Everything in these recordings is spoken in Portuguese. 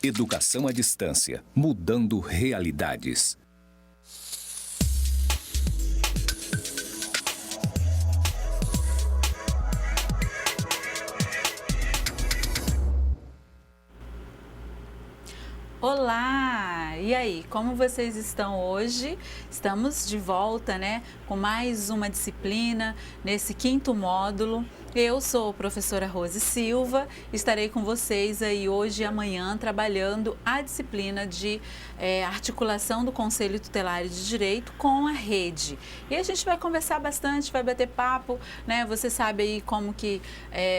Educação à distância, mudando realidades. Olá! E aí, como vocês estão hoje? Estamos de volta, né, com mais uma disciplina nesse 5º módulo. Eu sou a professora Rose Silva, estarei com vocês aí hoje e amanhã trabalhando a disciplina de articulação do Conselho Tutelar de Direito com a rede. E a gente vai conversar bastante, vai bater papo, né? Você sabe aí como que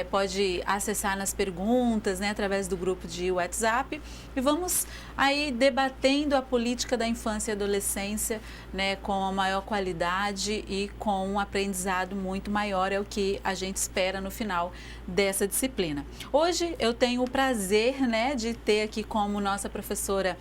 pode acessar nas perguntas, né, através do grupo de WhatsApp. E vamos aí debatendo a política da infância e adolescência, né, com a maior qualidade e com um aprendizado muito maior, é o que a gente espera no final dessa disciplina. Hoje eu tenho o prazer, né, de ter aqui como nossa professora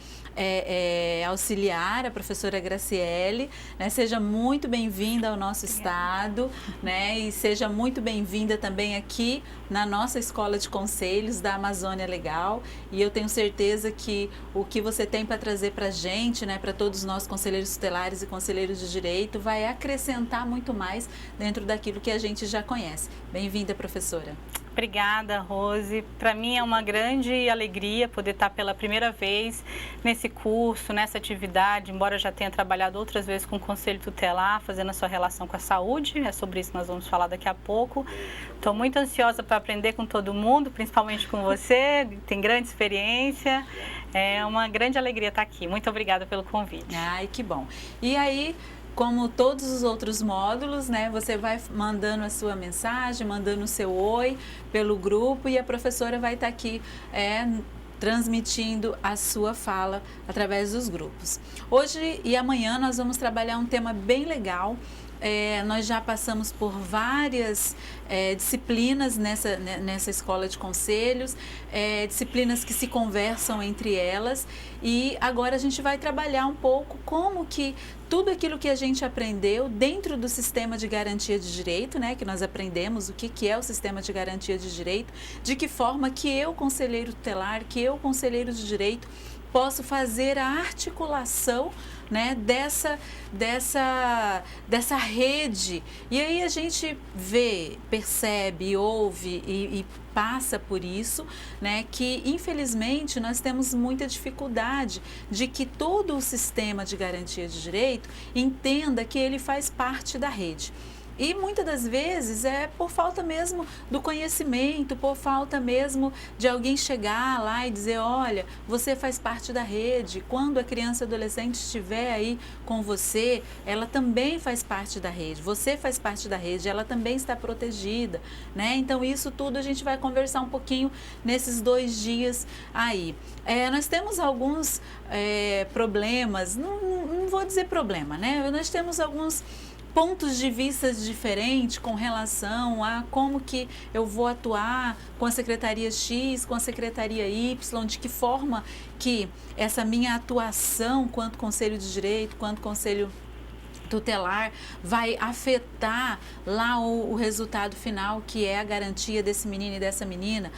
auxiliar, a professora Graciele, né? Seja muito bem-vinda ao nosso estado, né? E seja muito bem-vinda também aqui na nossa Escola de Conselhos da Amazônia Legal. E eu tenho certeza que o que você tem para trazer para a gente, né, para todos nós conselheiros tutelares e conselheiros de direito, vai acrescentar muito mais dentro daquilo que a gente já conhece. Bem-vinda, professora. Obrigada, Rose. Para mim é uma grande alegria poder estar pela primeira vez nesse curso, nessa atividade, embora eu já tenha trabalhado outras vezes com o Conselho Tutelar, fazendo a sua relação com a saúde, é sobre isso que nós vamos falar daqui a pouco. Estou muito ansiosa para aprender com todo mundo, principalmente com você, tem grande experiência, é uma grande alegria estar aqui. Muito obrigada pelo convite. Ai, que bom. E aí, como todos os outros módulos, né, você vai mandando a sua mensagem, mandando o seu oi pelo grupo e a professora vai estar aqui transmitindo a sua fala através dos grupos. Hoje e amanhã nós vamos trabalhar um tema bem legal. Nós já passamos por várias disciplinas nessa escola de conselhos, disciplinas que se conversam entre elas, e agora a gente vai trabalhar um pouco como que tudo aquilo que a gente aprendeu dentro do sistema de garantia de direito, né, que nós aprendemos o que é o sistema de garantia de direito, de que forma que eu, conselheiro tutelar, que eu, conselheiro de direito, posso fazer a articulação, né, dessa rede. E aí a gente vê, percebe, ouve e passa por isso, né, que infelizmente nós temos muita dificuldade de que todo o sistema de garantia de direito entenda que ele faz parte da rede. E muitas das vezes é por falta mesmo do conhecimento, por falta mesmo de alguém chegar lá e dizer, olha, você faz parte da rede, quando a criança e adolescente estiver aí com você, ela também faz parte da rede, você faz parte da rede, ela também está protegida, né? Então isso tudo a gente vai conversar um pouquinho nesses 2 dias aí. Nós temos alguns problemas, não vou dizer problema, né? Nós temos alguns pontos de vista diferentes com relação a como que eu vou atuar com a Secretaria X, com a Secretaria Y, de que forma que essa minha atuação quanto Conselho de Direito, quanto Conselho Tutelar vai afetar lá o resultado final, que é a garantia desse menino e dessa menina.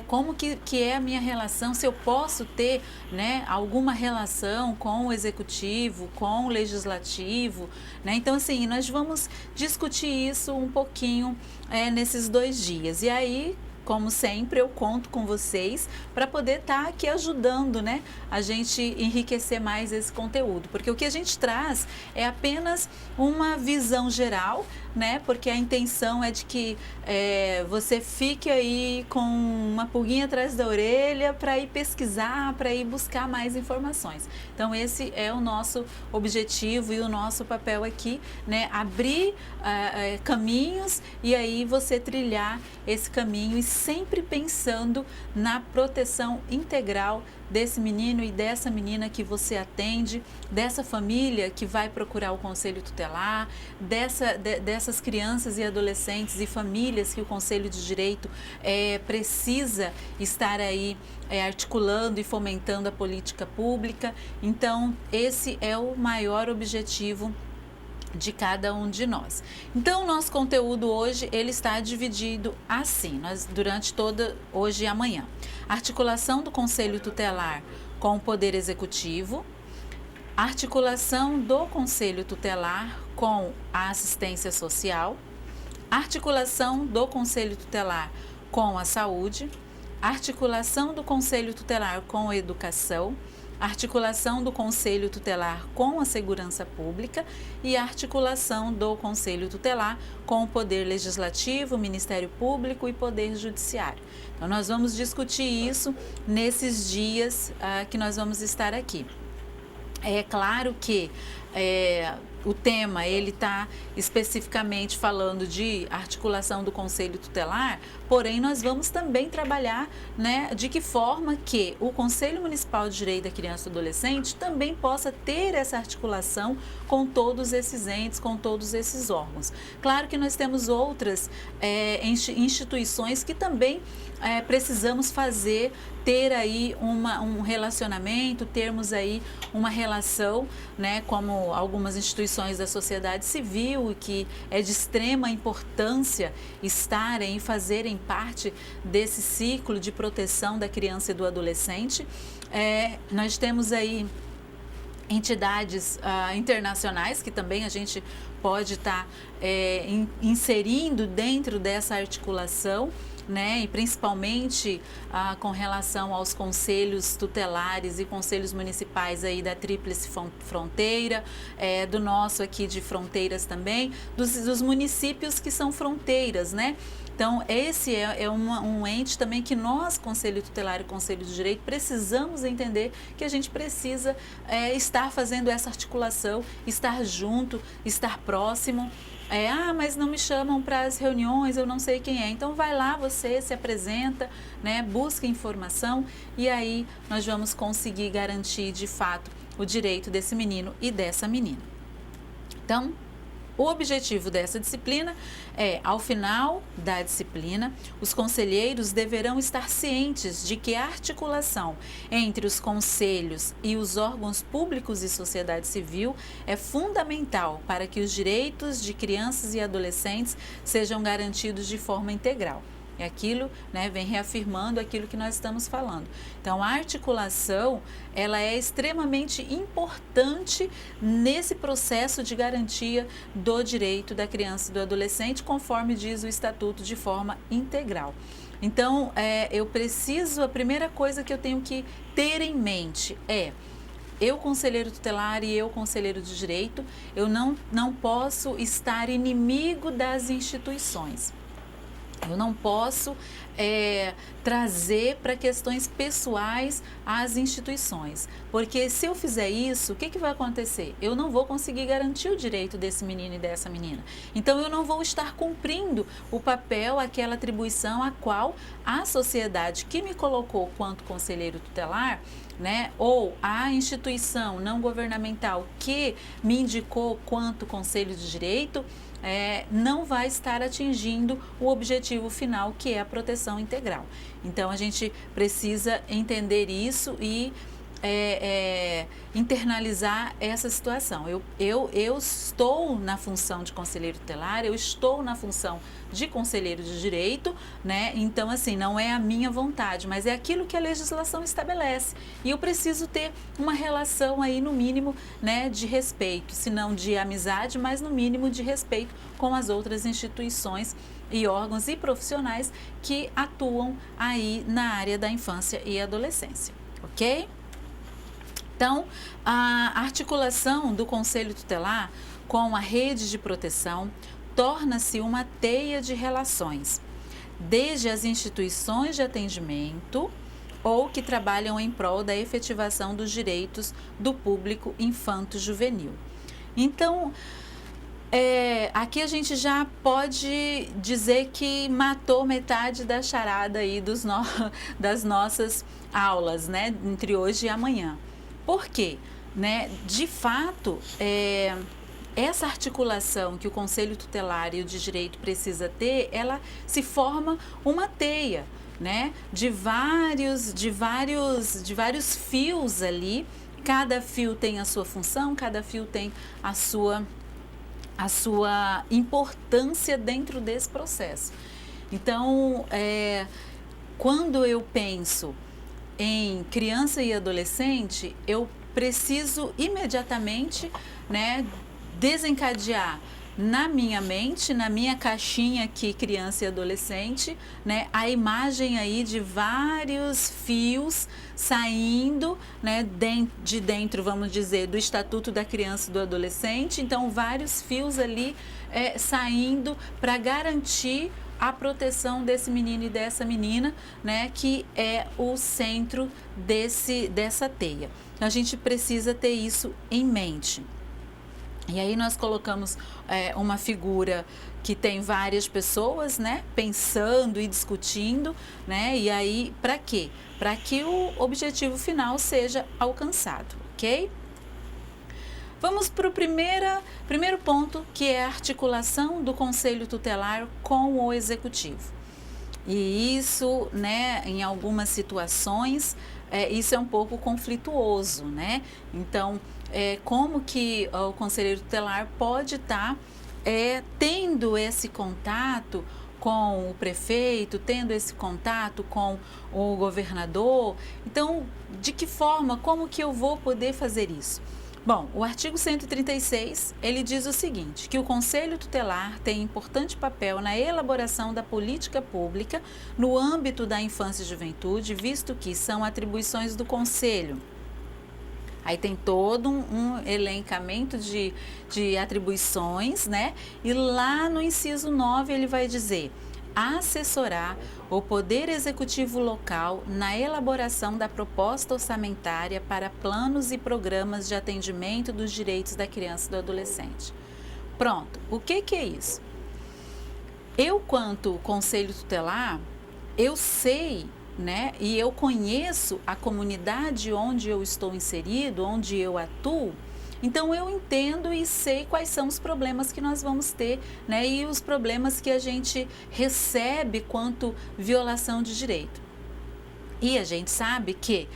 Como que é a minha relação, se eu posso ter, né, alguma relação com o executivo, com o legislativo, né? Então, assim, nós vamos discutir isso um pouquinho nesses 2 dias. E aí, como sempre, eu conto com vocês para poder estar aqui ajudando, né, a gente enriquecer mais esse conteúdo, porque o que a gente traz é apenas uma visão geral, né, porque a intenção é de que você fique aí com uma pulguinha atrás da orelha para ir pesquisar, para ir buscar mais informações. Então esse é o nosso objetivo e o nosso papel aqui, né, abrir caminhos e aí você trilhar esse caminho e sempre pensando na proteção integral desse menino e dessa menina que você atende, dessa família que vai procurar o Conselho Tutelar, dessas crianças e adolescentes e famílias que o Conselho de Direito precisa estar aí articulando e fomentando a política pública. Então, esse é o maior objetivo de cada um de nós. Então, o nosso conteúdo hoje, ele está dividido assim, durante toda hoje e amanhã. Articulação do Conselho Tutelar com o Poder Executivo, articulação do Conselho Tutelar com a assistência social, articulação do Conselho Tutelar com a saúde, articulação do Conselho Tutelar com a educação, articulação do Conselho Tutelar com a segurança pública e articulação do Conselho Tutelar com o Poder Legislativo, Ministério Público e Poder Judiciário. Então, nós vamos discutir isso nesses dias que nós vamos estar aqui. É claro que o tema ele está especificamente falando de articulação do Conselho Tutelar, porém nós vamos também trabalhar, né, de que forma que o Conselho Municipal de Direito da Criança e do Adolescente também possa ter essa articulação com todos esses entes, com todos esses órgãos. Claro que nós temos outras instituições que também precisamos ter aí um relacionamento, termos aí uma relação, né, como algumas instituições da sociedade civil, que é de extrema importância estarem e fazerem parte desse ciclo de proteção da criança e do adolescente. Nós temos aí entidades internacionais que também a gente pode estar inserindo dentro dessa articulação, né, e principalmente com relação aos conselhos tutelares e conselhos municipais aí da Tríplice Fronteira, do nosso aqui de Fronteiras também, dos municípios que são fronteiras, né? Então, esse é um ente também que nós, Conselho Tutelar e Conselho de Direito, precisamos entender que a gente precisa estar fazendo essa articulação, estar junto, estar próximo. Mas não me chamam para as reuniões, eu não sei quem é. Então, vai lá, você se apresenta, né, busca informação e aí nós vamos conseguir garantir, de fato, o direito desse menino e dessa menina. Então, o objetivo dessa disciplina ao final da disciplina, os conselheiros deverão estar cientes de que a articulação entre os conselhos e os órgãos públicos e sociedade civil é fundamental para que os direitos de crianças e adolescentes sejam garantidos de forma integral. É aquilo, né, vem reafirmando aquilo que nós estamos falando. Então, a articulação, ela é extremamente importante nesse processo de garantia do direito da criança e do adolescente, conforme diz o Estatuto, de forma integral. Então, a primeira coisa que eu tenho que ter em mente eu, conselheiro tutelar, e eu, conselheiro de direito, eu não posso estar inimigo das instituições. Eu não posso trazer para questões pessoais as instituições, porque se eu fizer isso, o que vai acontecer? Eu não vou conseguir garantir o direito desse menino e dessa menina. Então, eu não vou estar cumprindo o papel, aquela atribuição a qual a sociedade que me colocou quanto conselheiro tutelar, né, ou a instituição não governamental que me indicou quanto conselho de direito, não vai estar atingindo o objetivo final, que é a proteção integral. Então, a gente precisa entender isso e internalizar essa situação. Eu estou na função de conselheiro tutelar, eu estou na função de conselheiro de direito, né? Então, assim, não é a minha vontade, mas é aquilo que a legislação estabelece. E eu preciso ter uma relação aí, no mínimo, né, de respeito, se não de amizade, mas no mínimo de respeito com as outras instituições e órgãos e profissionais que atuam aí na área da infância e adolescência, ok? Então, a articulação do Conselho Tutelar com a rede de proteção torna-se uma teia de relações, desde as instituições de atendimento ou que trabalham em prol da efetivação dos direitos do público infanto-juvenil. Então, aqui a gente já pode dizer que matou metade da charada aí das nossas aulas, né, entre hoje e amanhã. Por quê? Né? De fato, essa articulação que o Conselho Tutelar e o de Direito precisa ter, ela se forma uma teia, né? de vários fios ali. Cada fio tem a sua função, cada fio tem a sua a sua importância dentro desse processo. Então, quando eu penso em criança e adolescente, eu preciso imediatamente, né, desencadear na minha mente, na minha caixinha aqui, criança e adolescente, né, a imagem aí de vários fios saindo, né, de dentro, vamos dizer, do Estatuto da Criança e do Adolescente. Então, vários fios ali saindo para garantir a proteção desse menino e dessa menina, né, que é o centro dessa teia. Então, a gente precisa ter isso em mente. E aí nós colocamos uma figura que tem várias pessoas, né, pensando e discutindo, né, e aí para quê? Para que o objetivo final seja alcançado, ok? Vamos para o primeiro ponto, que é a articulação do Conselho Tutelar com o Executivo. E isso, né, em algumas situações, isso é um pouco conflituoso, né? Então, como que o conselheiro tutelar pode estar tendo esse contato com o prefeito, tendo esse contato com o governador? Então, de que forma, como que eu vou poder fazer isso? Bom, o artigo 136, ele diz o seguinte, que o Conselho Tutelar tem importante papel na elaboração da política pública no âmbito da infância e juventude, visto que são atribuições do Conselho. Aí tem todo um elencamento de atribuições, né? E lá no inciso 9 ele vai dizer: assessorar o Poder Executivo local na elaboração da proposta orçamentária para planos e programas de atendimento dos direitos da criança e do adolescente. Pronto, o que é isso? Eu, quanto Conselho Tutelar, eu sei, né, e eu conheço a comunidade onde eu estou inserido, onde eu atuo. Então, eu entendo e sei quais são os problemas que nós vamos ter, né? E os problemas que a gente recebe quanto violação de direito. E a gente sabe que,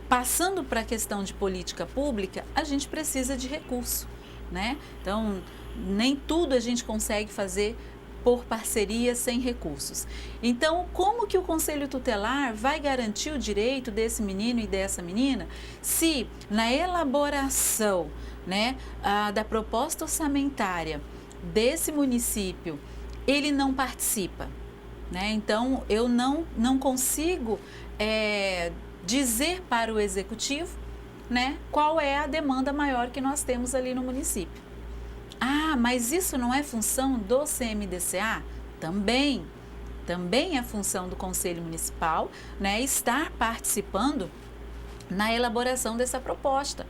passando para a questão de política pública, a gente precisa de recurso, né? Então, nem tudo a gente consegue fazer por parceria sem recursos. Então, como que o Conselho Tutelar vai garantir o direito desse menino e dessa menina se na elaboração, né, da proposta orçamentária desse município ele não participa, né? Então, eu não consigo dizer para o Executivo, né, qual é a demanda maior que nós temos ali no município. Ah, mas isso não é função do CMDCA? Também é função do Conselho Municipal, né, estar participando na elaboração dessa proposta,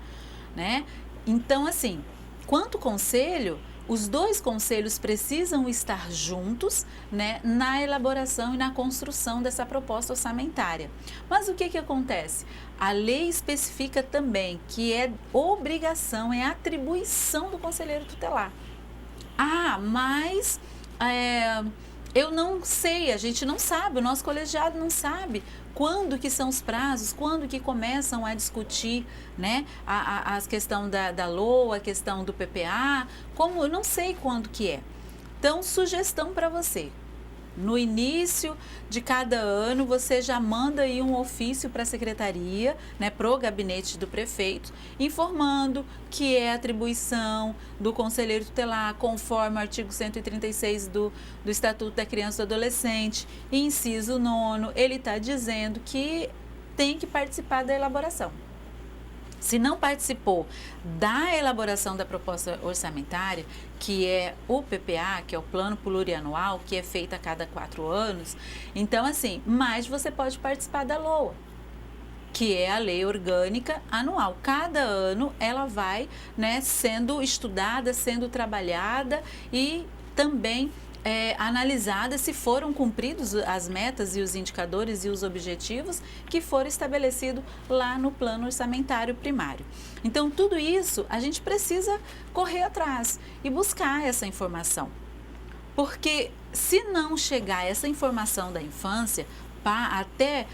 né? Então, assim, quanto conselho, os dois conselhos precisam estar juntos, né, na elaboração e na construção dessa proposta orçamentária. Mas o que acontece? A lei especifica também que é obrigação, é atribuição do conselheiro tutelar. Ah, mas eu não sei, a gente não sabe, o nosso colegiado não sabe quando que são os prazos, quando que começam a discutir, né, a questão da LOA, a questão do PPA, como eu não sei quando que é. Então, sugestão para você. No início de cada ano, você já manda aí um ofício para a secretaria, né, para o gabinete do prefeito, informando que é atribuição do conselheiro tutelar, conforme o artigo 136 do Estatuto da Criança e do Adolescente, inciso 9, ele está dizendo que tem que participar da elaboração. Se não participou da elaboração da proposta orçamentária, que é o PPA, que é o Plano Plurianual, que é feito a cada 4 anos, então assim, mas você pode participar da LOA, que é a Lei Orgânica Anual. Cada ano ela vai, né, sendo estudada, sendo trabalhada e também analisada se foram cumpridos as metas e os indicadores e os objetivos que foram estabelecidos lá no plano orçamentário primário. Então, tudo isso a gente precisa correr atrás e buscar essa informação. Porque se não chegar essa informação da infância até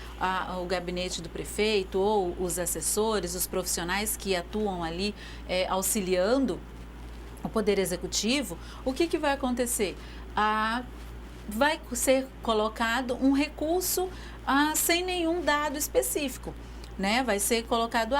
o gabinete do prefeito ou os assessores, os profissionais que atuam ali auxiliando o Poder Executivo, o que vai acontecer? Vai ser colocado um recurso sem nenhum dado específico. Né? Vai ser colocado,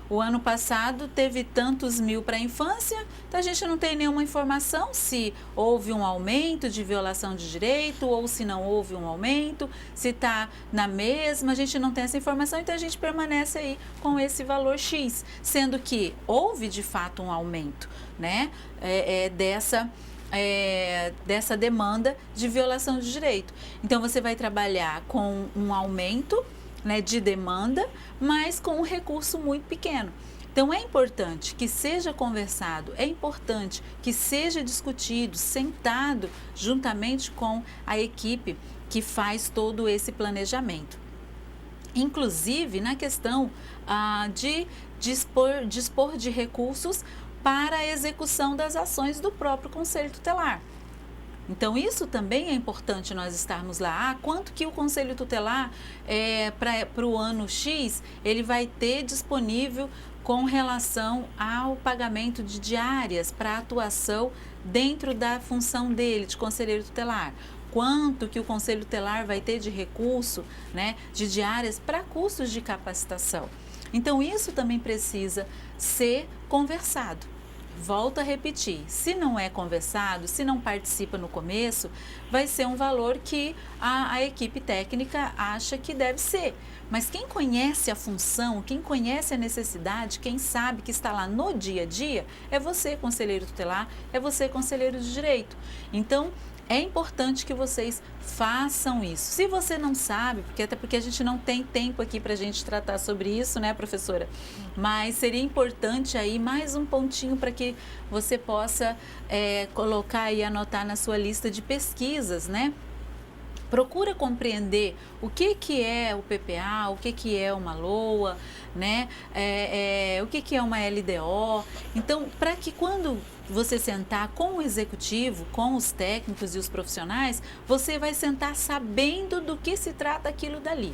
o ano passado teve tantos mil para a infância, então a gente não tem nenhuma informação se houve um aumento de violação de direito ou se não houve um aumento, se está na mesma, a gente não tem essa informação, então a gente permanece aí com esse valor X, sendo que houve de fato um aumento, né? Dessa demanda de violação de direito. Então você vai trabalhar com um aumento, né, de demanda, mas com um recurso muito pequeno. Então é importante que seja conversado, é importante que seja discutido, sentado juntamente com a equipe que faz todo esse planejamento. Inclusive na questão de dispor de recursos para a execução das ações do próprio Conselho Tutelar. Então, isso também é importante nós estarmos lá. Quanto que o Conselho Tutelar, para o ano X, ele vai ter disponível com relação ao pagamento de diárias para atuação dentro da função dele, de Conselheiro Tutelar? Quanto que o Conselho Tutelar vai ter de recurso, né, de diárias para custos de capacitação? Então, isso também precisa ser conversado. Volto a repetir, se não é conversado, se não participa no começo, vai ser um valor que a equipe técnica acha que deve ser. Mas quem conhece a função, quem conhece a necessidade, quem sabe que está lá no dia a dia, é você, conselheiro tutelar, é você, conselheiro de direito. Então, é importante que vocês façam isso. Se você não sabe, até porque a gente não tem tempo aqui para a gente tratar sobre isso, né, professora? Mas seria importante aí mais um pontinho para que você possa colocar e anotar na sua lista de pesquisas, né? Procura compreender o que é o PPA, o que é uma LOA, né? O que é uma LDO. Então, para que quando você sentar com o executivo, com os técnicos e os profissionais, você vai sentar sabendo do que se trata aquilo dali.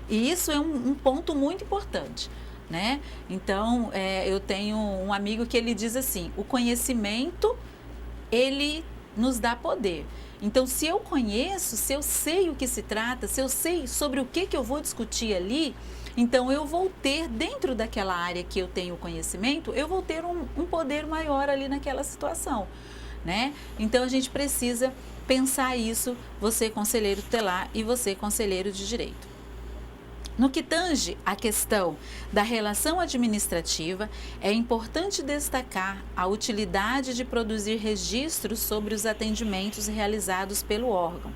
E isso é um ponto muito importante, né? Então, eu tenho um amigo que ele diz assim, o conhecimento, ele nos dá poder. Então, se eu conheço, se eu sei o que se trata, se eu sei sobre o que eu vou discutir ali, então eu vou ter, dentro daquela área que eu tenho conhecimento, eu vou ter um poder maior ali naquela situação, né? Então, a gente precisa pensar isso, você conselheiro tutelar e você conselheiro de direito. No que tange à questão da relação administrativa, é importante destacar a utilidade de produzir registros sobre os atendimentos realizados pelo órgão,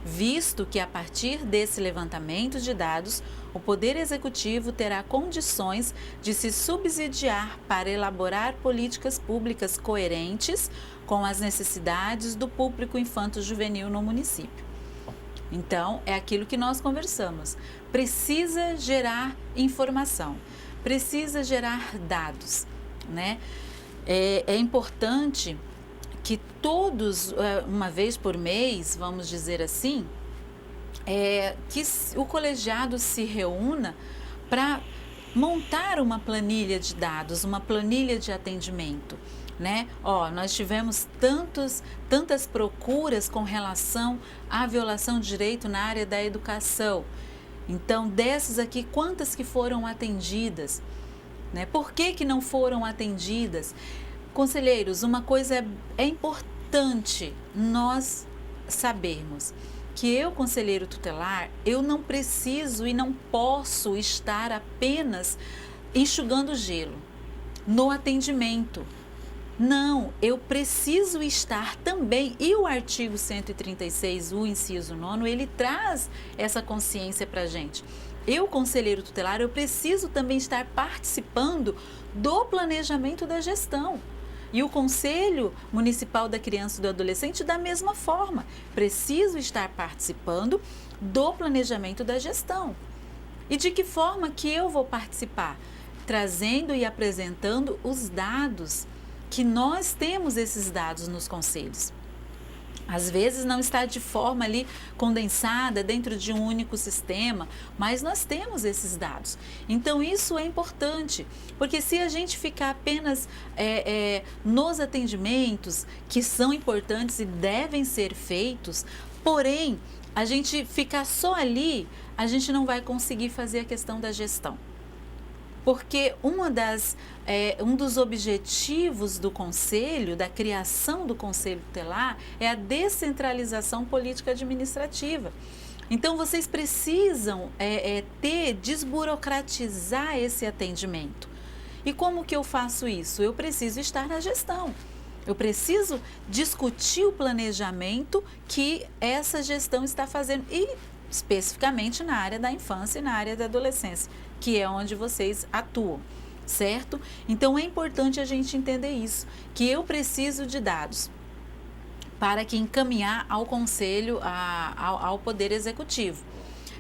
visto que a partir desse levantamento de dados, o Poder Executivo terá condições de se subsidiar para elaborar políticas públicas coerentes com as necessidades do público infanto-juvenil no município. Então, é aquilo que nós conversamos. Precisa gerar informação, precisa gerar dados, né? É importante que todos, uma vez por mês, vamos dizer assim, que o colegiado se reúna para montar uma planilha de dados, uma planilha de atendimento, né? Nós tivemos tantas procuras com relação à violação de direito na área da educação. Então, dessas aqui, quantas que foram atendidas? Né? Por que não foram atendidas? Conselheiros, uma coisa é importante nós sabermos, que eu, conselheiro tutelar, eu não preciso e não posso estar apenas enxugando gelo no atendimento. Não, eu preciso estar também, e o artigo 136, o inciso 9, ele traz essa consciência para a gente. Eu, conselheiro tutelar, eu preciso também estar participando do planejamento da gestão. E o Conselho Municipal da Criança e do Adolescente, da mesma forma, preciso estar participando do planejamento da gestão. E de que forma que eu vou participar? Trazendo e apresentando os dados, que nós temos esses dados nos conselhos. Às vezes não está de forma ali condensada dentro de um único sistema, mas nós temos esses dados. Então isso é importante, porque se a gente ficar apenas nos atendimentos, que são importantes e devem ser feitos, porém a gente ficar só ali, a gente não vai conseguir fazer a questão da gestão. Porque um dos objetivos do Conselho, da criação do Conselho Tutelar, é a descentralização política administrativa. Então, vocês precisam desburocratizar esse atendimento. E como que eu faço isso? Eu preciso estar na gestão. Eu preciso discutir o planejamento que essa gestão está fazendo, e especificamente na área da infância e na área da adolescência, que é onde vocês atuam, certo? Então é importante a gente entender isso, que eu preciso de dados para que encaminhar ao Conselho, ao Poder Executivo.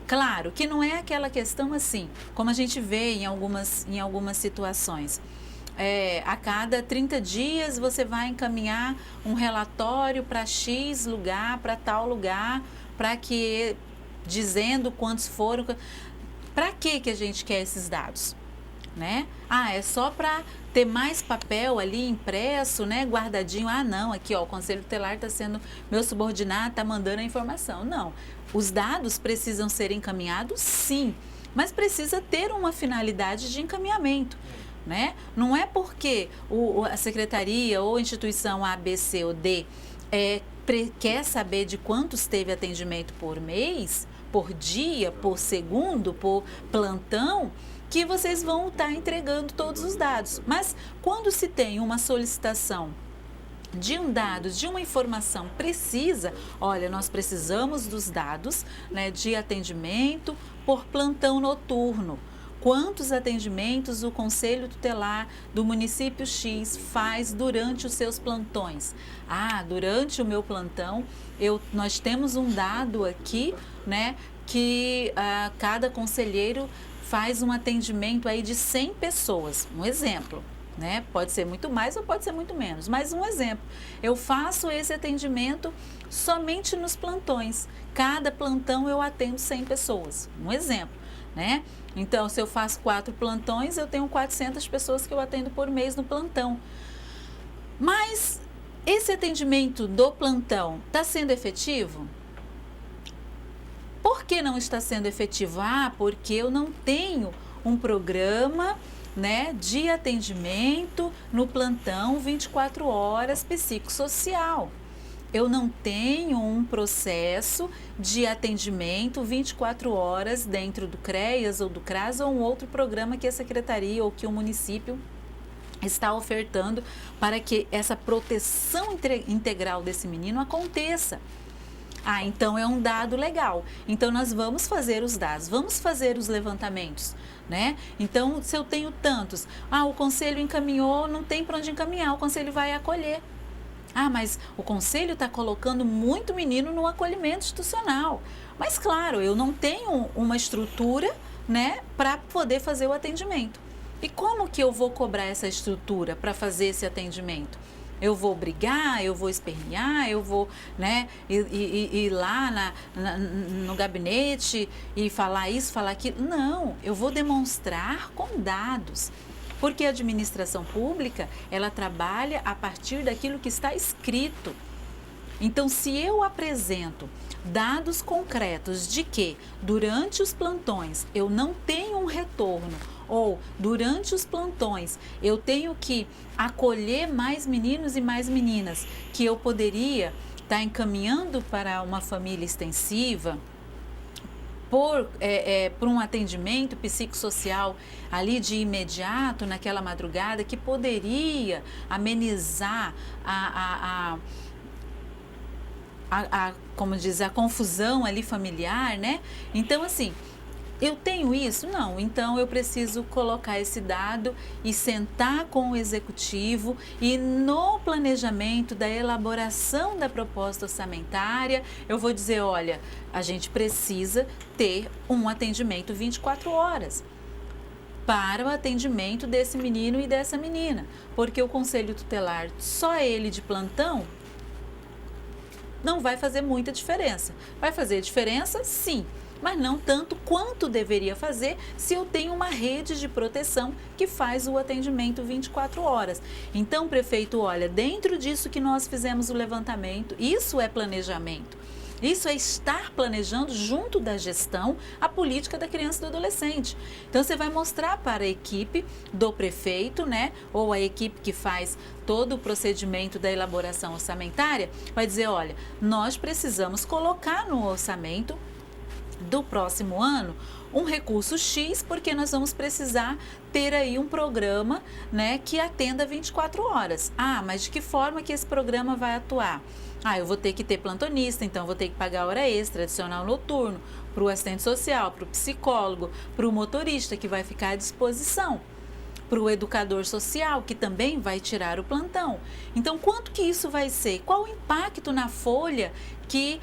Claro que não é aquela questão assim, como a gente vê em algumas situações. A cada 30 dias você vai encaminhar um relatório para X lugar, para tal lugar, para que, dizendo quantos foram. Para que a gente quer esses dados? Né? É só para ter mais papel ali impresso, né, guardadinho. Não, aqui ó, o Conselho Tutelar está sendo meu subordinado, está mandando a informação. Não, os dados precisam ser encaminhados, sim, mas precisa ter uma finalidade de encaminhamento. Né? Não é porque a secretaria ou a instituição A, B, C ou D quer saber de quantos teve atendimento por mês, por dia, por segundo, por plantão, que vocês vão estar entregando todos os dados. Mas quando se tem uma solicitação de um dado, de uma informação precisa, olha, nós precisamos dos dados, né, de atendimento por plantão noturno. Quantos atendimentos o Conselho Tutelar do município X faz durante os seus plantões? Durante o meu plantão, nós temos um dado aqui, né, que cada conselheiro faz um atendimento aí de 100 pessoas. Um exemplo, né? Pode ser muito mais ou pode ser muito menos, mas um exemplo. Eu faço esse atendimento somente nos plantões. Cada plantão eu atendo 100 pessoas. Um exemplo, né? Então, se eu faço 4 plantões, eu tenho 400 pessoas que eu atendo por mês no plantão. Mas esse atendimento do plantão está sendo efetivo? Por que não está sendo efetivo? Porque eu não tenho um programa, né, de atendimento no plantão 24 horas psicossocial. Eu não tenho um processo de atendimento 24 horas dentro do CREAS ou do CRAS ou um outro programa que a secretaria ou que o município está ofertando para que essa proteção integral desse menino aconteça. Então é um dado legal. Então nós vamos fazer os dados, vamos fazer os levantamentos, né? Então, se eu tenho tantos, o conselho encaminhou, não tem para onde encaminhar, o conselho vai acolher. Mas o conselho está colocando muito menino no acolhimento institucional. Mas, claro, eu não tenho uma estrutura, né, para poder fazer o atendimento. E como que eu vou cobrar essa estrutura para fazer esse atendimento? Eu vou brigar, eu vou espernear, eu vou, né, ir lá no gabinete e falar isso, falar aquilo. Não, eu vou demonstrar com dados. Porque a administração pública, ela trabalha a partir daquilo que está escrito. Então, se eu apresento dados concretos de que durante os plantões eu não tenho um retorno, ou durante os plantões eu tenho que acolher mais meninos e mais meninas que eu poderia estar encaminhando para uma família extensiva, por um atendimento psicossocial ali de imediato, naquela madrugada, que poderia amenizar como diz, a confusão ali familiar, né? Então, assim, eu tenho isso? Não. Então, eu preciso colocar esse dado e sentar com o executivo e no planejamento da elaboração da proposta orçamentária, eu vou dizer, olha, a gente precisa ter um atendimento 24 horas para o atendimento desse menino e dessa menina. Porque o Conselho Tutelar, só ele de plantão, não vai fazer muita diferença. Vai fazer diferença, sim, mas não tanto quanto deveria fazer se eu tenho uma rede de proteção que faz o atendimento 24 horas. Então, prefeito, olha, dentro disso que nós fizemos o levantamento, isso é planejamento. Isso é estar planejando junto da gestão a política da criança e do adolescente. Então, você vai mostrar para a equipe do prefeito, né, ou a equipe que faz todo o procedimento da elaboração orçamentária, vai dizer, olha, nós precisamos colocar no orçamento do próximo ano um recurso X, porque nós vamos precisar ter aí um programa, né, que atenda 24 horas. Ah, mas de que forma que esse programa vai atuar? Ah, eu vou ter que ter plantonista, então eu vou ter que pagar hora extra, adicional noturno, para o assistente social, para o psicólogo, para o motorista que vai ficar à disposição, para o educador social, que também vai tirar o plantão. Então, quanto que isso vai ser? Qual o impacto na folha que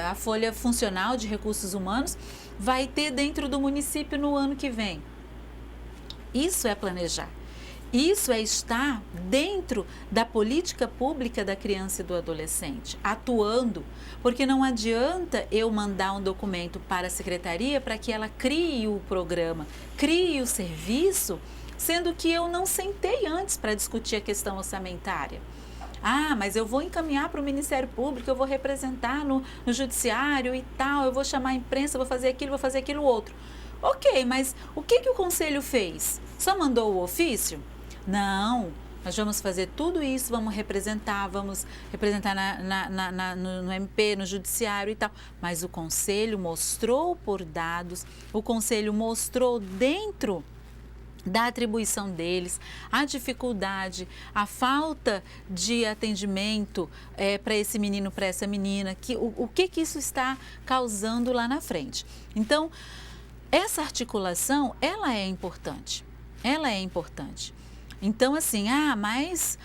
a folha funcional de recursos humanos vai ter dentro do município no ano que vem? Isso é planejar. Isso é estar dentro da política pública da criança e do adolescente, atuando, porque não adianta eu mandar um documento para a secretaria para que ela crie o programa, crie o serviço, sendo que eu não sentei antes para discutir a questão orçamentária. Ah, mas eu vou encaminhar para o Ministério Público, eu vou representar no Judiciário e tal, eu vou chamar a imprensa, vou fazer aquilo outro. Ok, mas o que o Conselho fez? Só mandou o ofício? Não, nós vamos fazer tudo isso, vamos representar no MP, no Judiciário e tal. Mas o Conselho mostrou por dados, o Conselho mostrou dentro da atribuição deles, a dificuldade, a falta de atendimento para esse menino, para essa menina, o que isso está causando lá na frente. Então, essa articulação, ela é importante, Então, assim, mas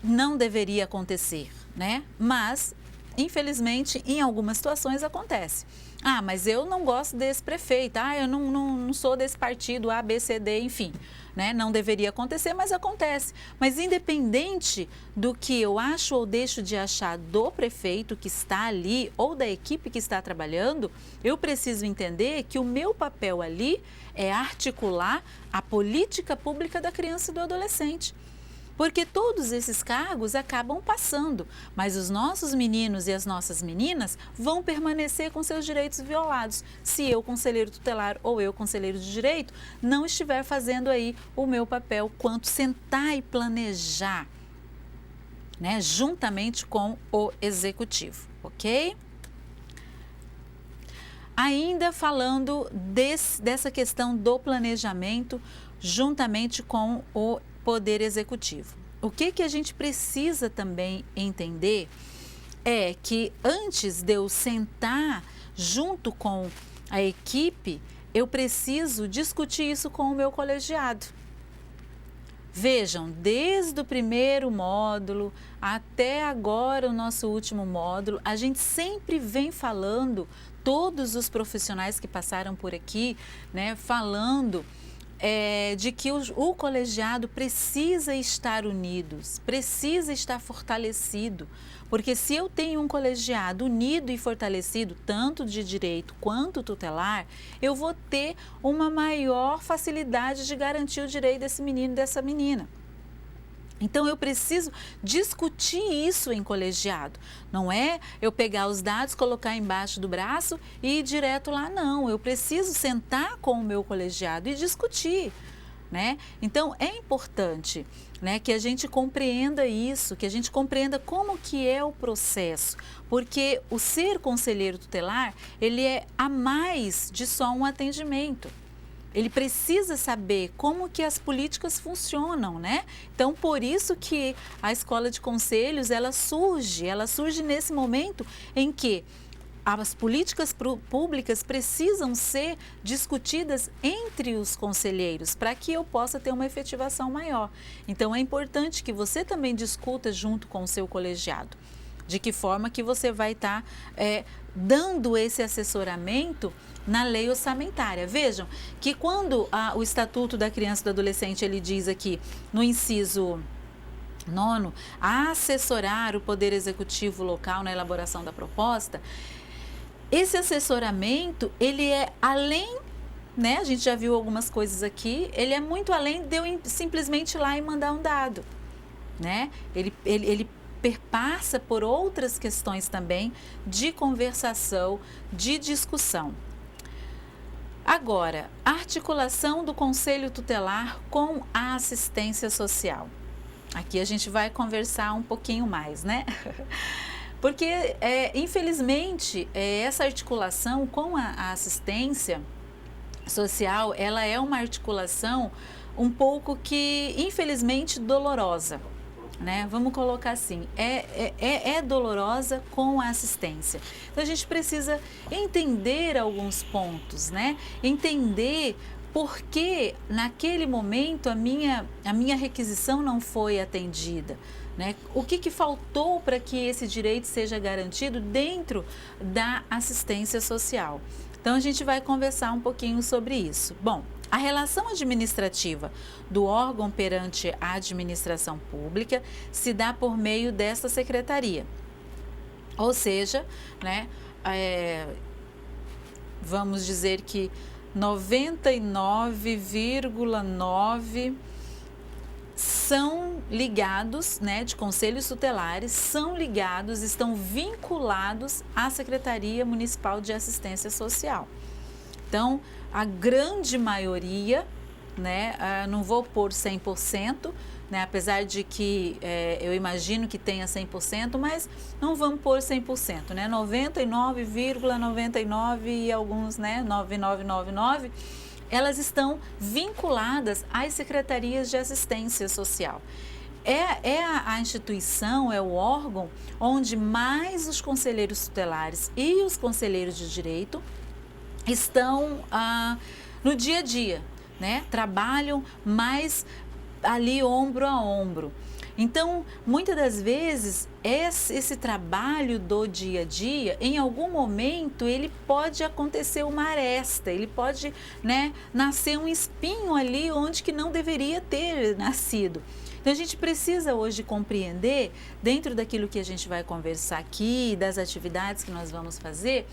não deveria acontecer, né? Mas, infelizmente, em algumas situações acontece. Ah, mas eu não gosto desse prefeito, eu não sou desse partido A, B, C, D, enfim, né? Não deveria acontecer, mas acontece. Mas independente do que eu acho ou deixo de achar do prefeito que está ali ou da equipe que está trabalhando, eu preciso entender que o meu papel ali é articular a política pública da criança e do adolescente. Porque todos esses cargos acabam passando, mas os nossos meninos e as nossas meninas vão permanecer com seus direitos violados, se eu, conselheiro tutelar ou eu, conselheiro de direito, não estiver fazendo aí o meu papel quanto sentar e planejar, né, juntamente com o executivo, ok? Ainda falando dessa questão do planejamento juntamente com o Poder Executivo. O que a gente precisa também entender é que antes de eu sentar junto com a equipe, eu preciso discutir isso com o meu colegiado. Vejam, desde o primeiro módulo até agora o nosso último módulo, a gente sempre vem falando, todos os profissionais que passaram por aqui, né, falando de que o colegiado precisa estar unidos, precisa estar fortalecido, porque se eu tenho um colegiado unido e fortalecido, tanto de direito quanto tutelar, eu vou ter uma maior facilidade de garantir o direito desse menino e dessa menina. Então, eu preciso discutir isso em colegiado. Não é eu pegar os dados, colocar embaixo do braço e ir direto lá, não. Eu preciso sentar com o meu colegiado e discutir, né? Então, é importante, né, que a gente compreenda isso, que a gente compreenda como que é o processo. Porque o ser conselheiro tutelar, ele é a mais de só um atendimento. Ele precisa saber como que as políticas funcionam, né? Então, por isso que a Escola de Conselhos, ela surge nesse momento em que as políticas públicas precisam ser discutidas entre os conselheiros para que eu possa ter uma efetivação maior. Então, é importante que você também discuta junto com o seu colegiado de que forma que você vai estar dando esse assessoramento na lei orçamentária. Vejam que quando o Estatuto da Criança e do Adolescente, ele diz aqui no inciso Nono, assessorar o Poder Executivo local na elaboração da proposta. Esse assessoramento, ele é além, né? A gente já viu algumas coisas aqui, ele é muito além de eu simplesmente ir lá e mandar um dado, né? Ele perpassa por outras questões também de conversação, de discussão. Agora, articulação do Conselho Tutelar com a assistência social. Aqui a gente vai conversar um pouquinho mais, né? Porque, infelizmente, essa articulação com a assistência social, ela é uma articulação um pouco que, infelizmente, dolorosa, né? Vamos colocar assim, é dolorosa com a assistência. Então, a gente precisa entender alguns pontos, né? Entender por que naquele momento a minha requisição não foi atendida, né? O que faltou para que esse direito seja garantido dentro da assistência social? Então, a gente vai conversar um pouquinho sobre isso. Bom, a relação administrativa do órgão perante a administração pública se dá por meio desta secretaria. Ou seja, né, vamos dizer que 99,9% são ligados, né, de conselhos tutelares, são ligados, estão vinculados à Secretaria Municipal de Assistência Social. Então, a grande maioria, né, não vou pôr 100%, né, apesar de que eu imagino que tenha 100%, mas não vamos pôr 100%, né, 99,99 e alguns, né, 9999, elas estão vinculadas às secretarias de assistência social. A instituição, é o órgão onde mais os conselheiros tutelares e os conselheiros de direito estão no dia a dia, né? Trabalham mais ali ombro a ombro. Então, muitas das vezes, esse trabalho do dia a dia, em algum momento, ele pode acontecer uma aresta, ele pode, né, nascer um espinho ali onde que não deveria ter nascido. Então, a gente precisa hoje compreender, dentro daquilo que a gente vai conversar aqui, das atividades que nós vamos fazer,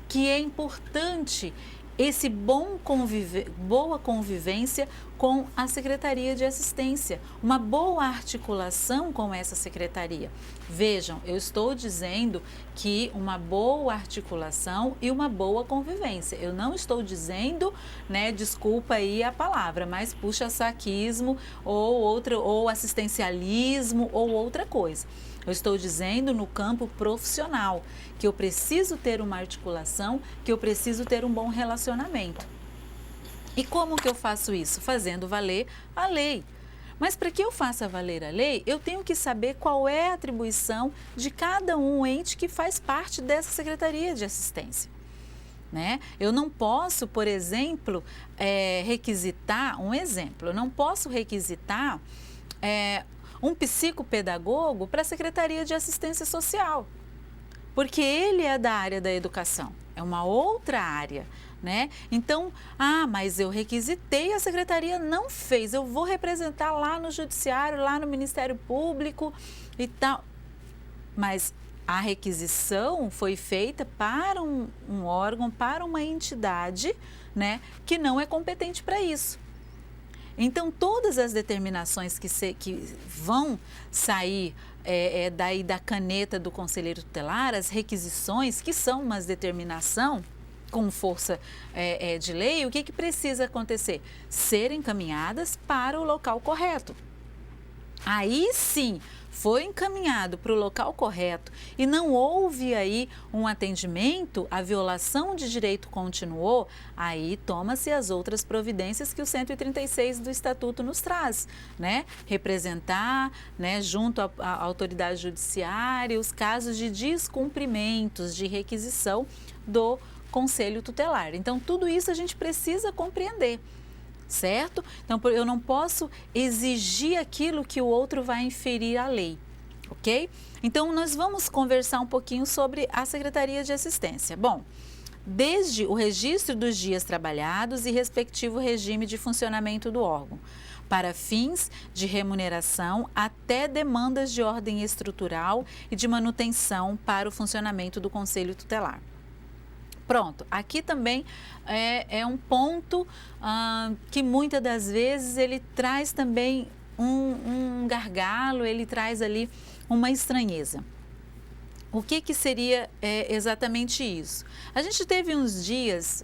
que é importante esse boa convivência com a Secretaria de Assistência, uma boa articulação com essa secretaria. Vejam, eu estou dizendo que uma boa articulação e uma boa convivência. Eu não estou dizendo, né, desculpa aí a palavra, mas puxa-saquismo ou assistencialismo ou outra coisa. Eu estou dizendo no campo profissional, que eu preciso ter uma articulação, que eu preciso ter um bom relacionamento. E como que eu faço isso? Fazendo valer a lei. Mas para que eu faça valer a lei, eu tenho que saber qual é a atribuição de cada ente que faz parte dessa Secretaria de Assistência, né? Eu não posso, por exemplo, requisitar, eu não posso requisitar um psicopedagogo para a Secretaria de Assistência Social, porque ele é da área da educação, é uma outra área, né? Então, mas eu requisitei, a Secretaria não fez, eu vou representar lá no Judiciário, lá no Ministério Público e tal. Mas a requisição foi feita para um órgão, para uma entidade, né, que não é competente para isso. Então, todas as determinações que vão sair daí da caneta do conselheiro tutelar, as requisições, que são uma determinação com força de lei, o que precisa acontecer? Ser encaminhadas para o local correto. Aí sim, foi encaminhado para o local correto e não houve aí um atendimento, a violação de direito continuou, aí toma-se as outras providências que o 136 do Estatuto nos traz, né? Representar, né, junto à autoridade judiciária, os casos de descumprimentos de requisição do Conselho Tutelar. Então, tudo isso a gente precisa compreender. Certo? Então, eu não posso exigir aquilo que o outro vai inferir à lei, ok? Então, nós vamos conversar um pouquinho sobre a Secretaria de Assistência. Bom, desde o registro dos dias trabalhados e respectivo regime de funcionamento do órgão, para fins de remuneração até demandas de ordem estrutural e de manutenção para o funcionamento do Conselho Tutelar. Pronto, aqui também é um ponto que muitas das vezes ele traz também um gargalo, ele traz ali uma estranheza. O que seria exatamente isso? A gente teve uns dias,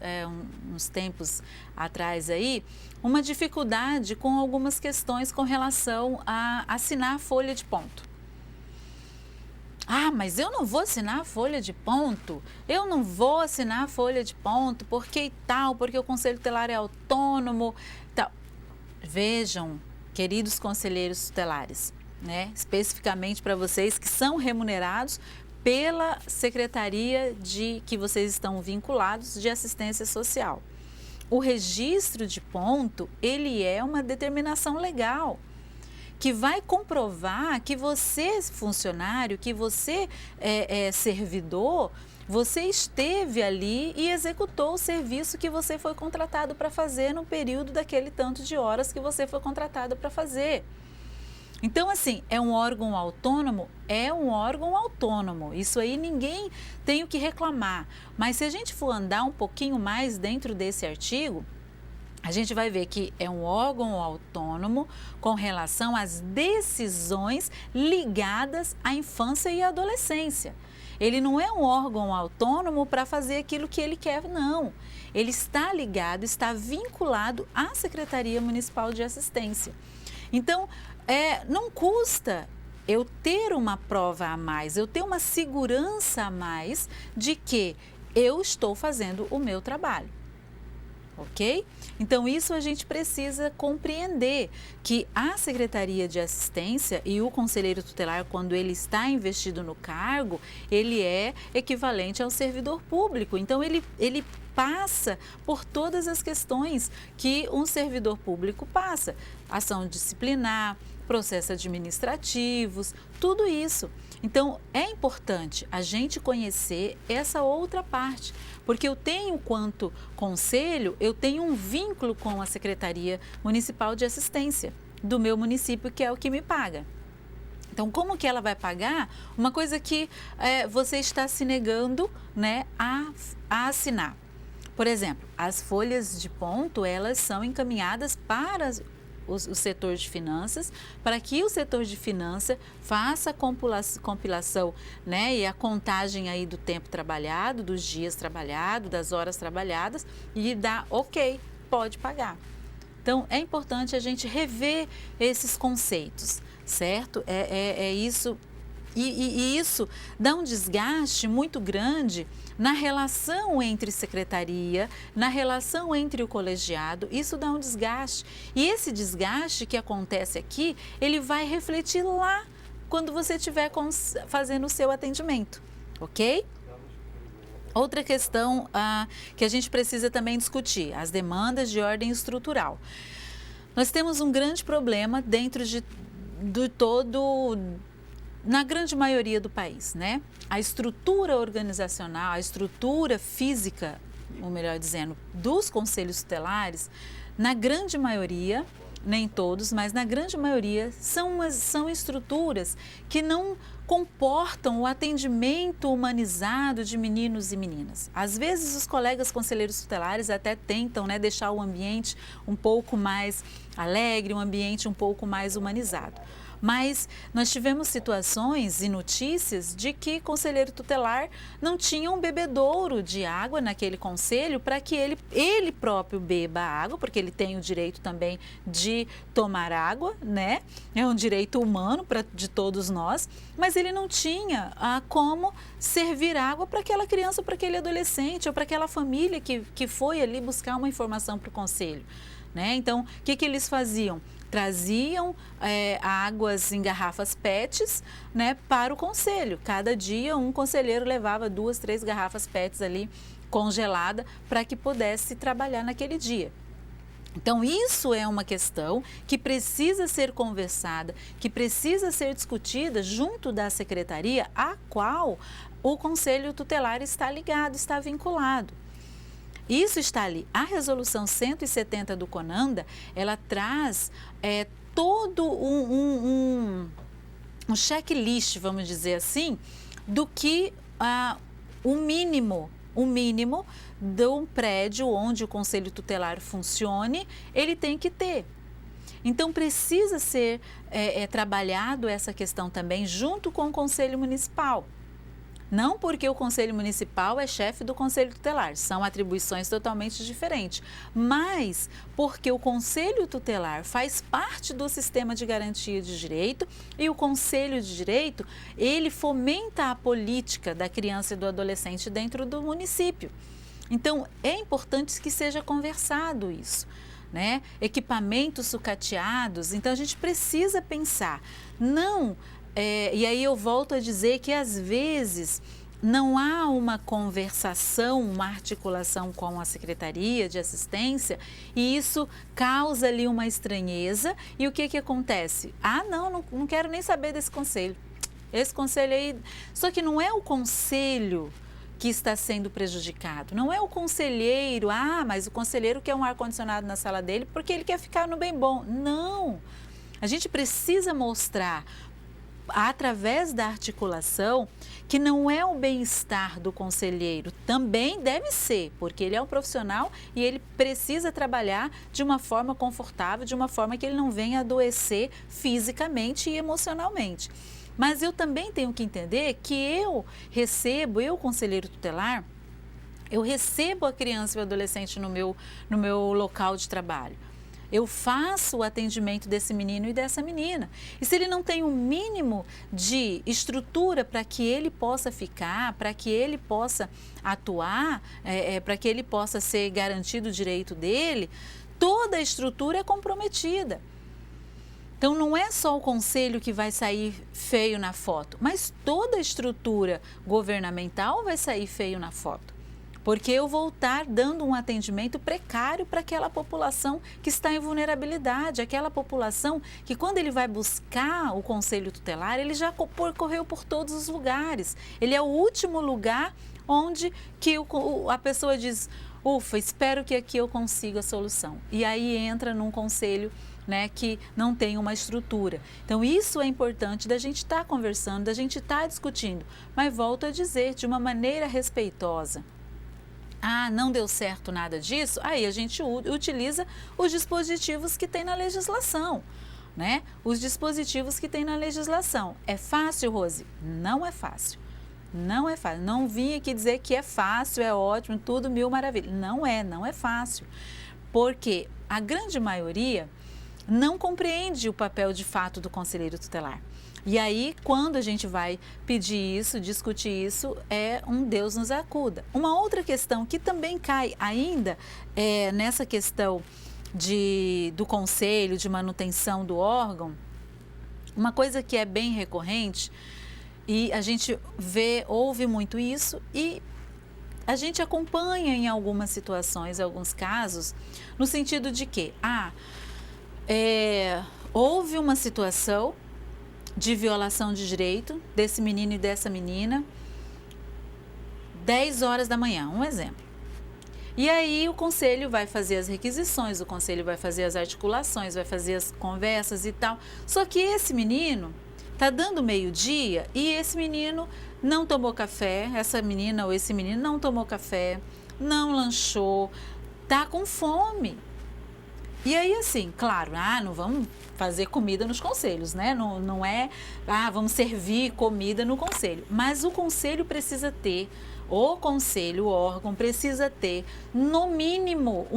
uns tempos atrás aí, uma dificuldade com algumas questões com relação a assinar a folha de ponto. Ah, mas eu não vou assinar a folha de ponto, eu não vou assinar a folha de ponto, porque e tal, porque o Conselho Tutelar é autônomo e tal. Vejam, queridos conselheiros tutelares, né, especificamente para vocês que são remunerados pela secretaria que vocês estão vinculados de assistência social. O registro de ponto, ele é uma determinação legal, que vai comprovar que você, funcionário, que você é servidor, você esteve ali e executou o serviço que você foi contratado para fazer no período daquele tanto de horas que você foi contratado para fazer. Então, assim, é um órgão autônomo? É um órgão autônomo. Isso aí ninguém tem o que reclamar. Mas se a gente for andar um pouquinho mais dentro desse artigo, a gente vai ver que é um órgão autônomo com relação às decisões ligadas à infância e à adolescência. Ele não é um órgão autônomo para fazer aquilo que ele quer, não. Ele está ligado, está vinculado à Secretaria Municipal de Assistência. Então, não custa eu ter uma prova a mais, eu ter uma segurança a mais de que eu estou fazendo o meu trabalho. Ok? Então, isso a gente precisa compreender, que a Secretaria de Assistência e o conselheiro tutelar, quando ele está investido no cargo, ele é equivalente ao servidor público. Então, ele passa por todas as questões que um servidor público passa. Ação disciplinar, processos administrativos, tudo isso. Então, é importante a gente conhecer essa outra parte, porque eu tenho, quanto conselho, eu tenho um vínculo com a Secretaria Municipal de Assistência do meu município, que é o que me paga. Então, como que ela vai pagar uma coisa que você está se negando, né, a assinar? Por exemplo, as folhas de ponto, elas são encaminhadas para o setor de finanças, para que o setor de finanças faça a compilação, né, e a contagem aí do tempo trabalhado, dos dias trabalhados, das horas trabalhadas, e dá ok, pode pagar. Então, é importante a gente rever esses conceitos, certo? É isso. E isso dá um desgaste muito grande na relação entre secretaria, na relação entre o colegiado, isso dá um desgaste. E esse desgaste que acontece aqui, ele vai refletir lá quando você estiver fazendo o seu atendimento, ok? Outra questão que a gente precisa também discutir, as demandas de ordem estrutural. Nós temos um grande problema dentro na grande maioria do país, né? A estrutura organizacional, a estrutura física, ou melhor dizendo, dos conselhos tutelares, na grande maioria, nem todos, mas na grande maioria, são estruturas que não comportam o atendimento humanizado de meninos e meninas. Às vezes, os colegas conselheiros tutelares até tentam, né, deixar o ambiente um pouco mais alegre, um ambiente um pouco mais humanizado. Mas nós tivemos situações e notícias de que conselheiro tutelar não tinha um bebedouro de água naquele conselho para que ele próprio beba água, porque ele tem o direito também de tomar água, né? É um direito humano de todos nós, mas ele não tinha como servir água para aquela criança, para aquele adolescente ou para aquela família que foi ali buscar uma informação para o conselho, né? Então, o que eles faziam? Traziam águas em garrafas PETs, né, para o conselho. Cada dia um conselheiro levava 2, 3 garrafas PETs ali congelada para que pudesse trabalhar naquele dia. Então, isso é uma questão que precisa ser conversada, que precisa ser discutida junto da secretaria a qual o Conselho Tutelar está ligado, está vinculado. Isso está ali. A resolução 170 do CONANDA, ela traz todo um checklist, vamos dizer assim, do que o mínimo de um prédio onde o conselho tutelar funcione, ele tem que ter. Então, precisa ser trabalhado essa questão também junto com o conselho municipal. Não porque o Conselho Municipal é chefe do Conselho Tutelar, são atribuições totalmente diferentes, mas porque o Conselho Tutelar faz parte do sistema de garantia de direito e o Conselho de Direito, ele fomenta a política da criança e do adolescente dentro do município. Então, é importante que seja conversado isso, né? Equipamentos sucateados, então a gente precisa pensar, não... e aí eu volto a dizer que às vezes não há uma conversação, uma articulação com a Secretaria de Assistência e isso causa ali uma estranheza e o que acontece? Não quero nem saber desse conselho. Esse conselho aí, só que não é o conselho que está sendo prejudicado, não é o conselheiro, mas o conselheiro quer um ar-condicionado na sala dele porque ele quer ficar no bem bom. Não, a gente precisa mostrar através da articulação, que não é o bem-estar do conselheiro, também deve ser, porque ele é um profissional e ele precisa trabalhar de uma forma confortável, de uma forma que ele não venha adoecer fisicamente e emocionalmente. Mas eu também tenho que entender que eu, conselheiro tutelar, eu recebo a criança e o adolescente no meu local de trabalho. Eu faço o atendimento desse menino e dessa menina. E se ele não tem um mínimo de estrutura para que ele possa ficar, para que ele possa atuar, para que ele possa ser garantido o direito dele, toda a estrutura é comprometida. Então, não é só o conselho que vai sair feio na foto, mas toda a estrutura governamental vai sair feio na foto. Porque eu vou estar dando um atendimento precário para aquela população que está em vulnerabilidade, aquela população que quando ele vai buscar o conselho tutelar, ele já correu por todos os lugares. Ele é o último lugar onde que a pessoa diz, ufa, espero que aqui eu consiga a solução. E aí entra num conselho, né, que não tem uma estrutura. Então, isso é importante da gente estar conversando, da gente estar discutindo. Mas volto a dizer, de uma maneira respeitosa. Não deu certo nada disso, aí a gente utiliza os dispositivos que tem na legislação, né? Os dispositivos que tem na legislação. É fácil, Rose? Não é fácil. Não é fácil. Não vim aqui dizer que é fácil, é ótimo, tudo mil maravilhas. Não é fácil. Porque a grande maioria não compreende o papel de fato do conselheiro tutelar. E aí, quando a gente vai pedir isso, discutir isso, é um Deus nos acuda. Uma outra questão que também cai ainda nessa questão do conselho, de manutenção do órgão, uma coisa que é bem recorrente, e a gente ouve muito isso, e a gente acompanha em algumas situações, em alguns casos, no sentido de que, houve uma situação de violação de direito desse menino e dessa menina, 10 horas da manhã, um exemplo. E aí o conselho vai fazer as requisições, o conselho vai fazer as articulações, vai fazer as conversas e tal. Só que esse menino está dando meio-dia e esse menino não tomou café, essa menina ou esse menino não tomou café, não lanchou, está com fome. E aí, assim, claro, não vamos fazer comida nos conselhos, né? Não é, vamos servir comida no conselho. Mas o conselho precisa ter, o órgão precisa ter, no mínimo,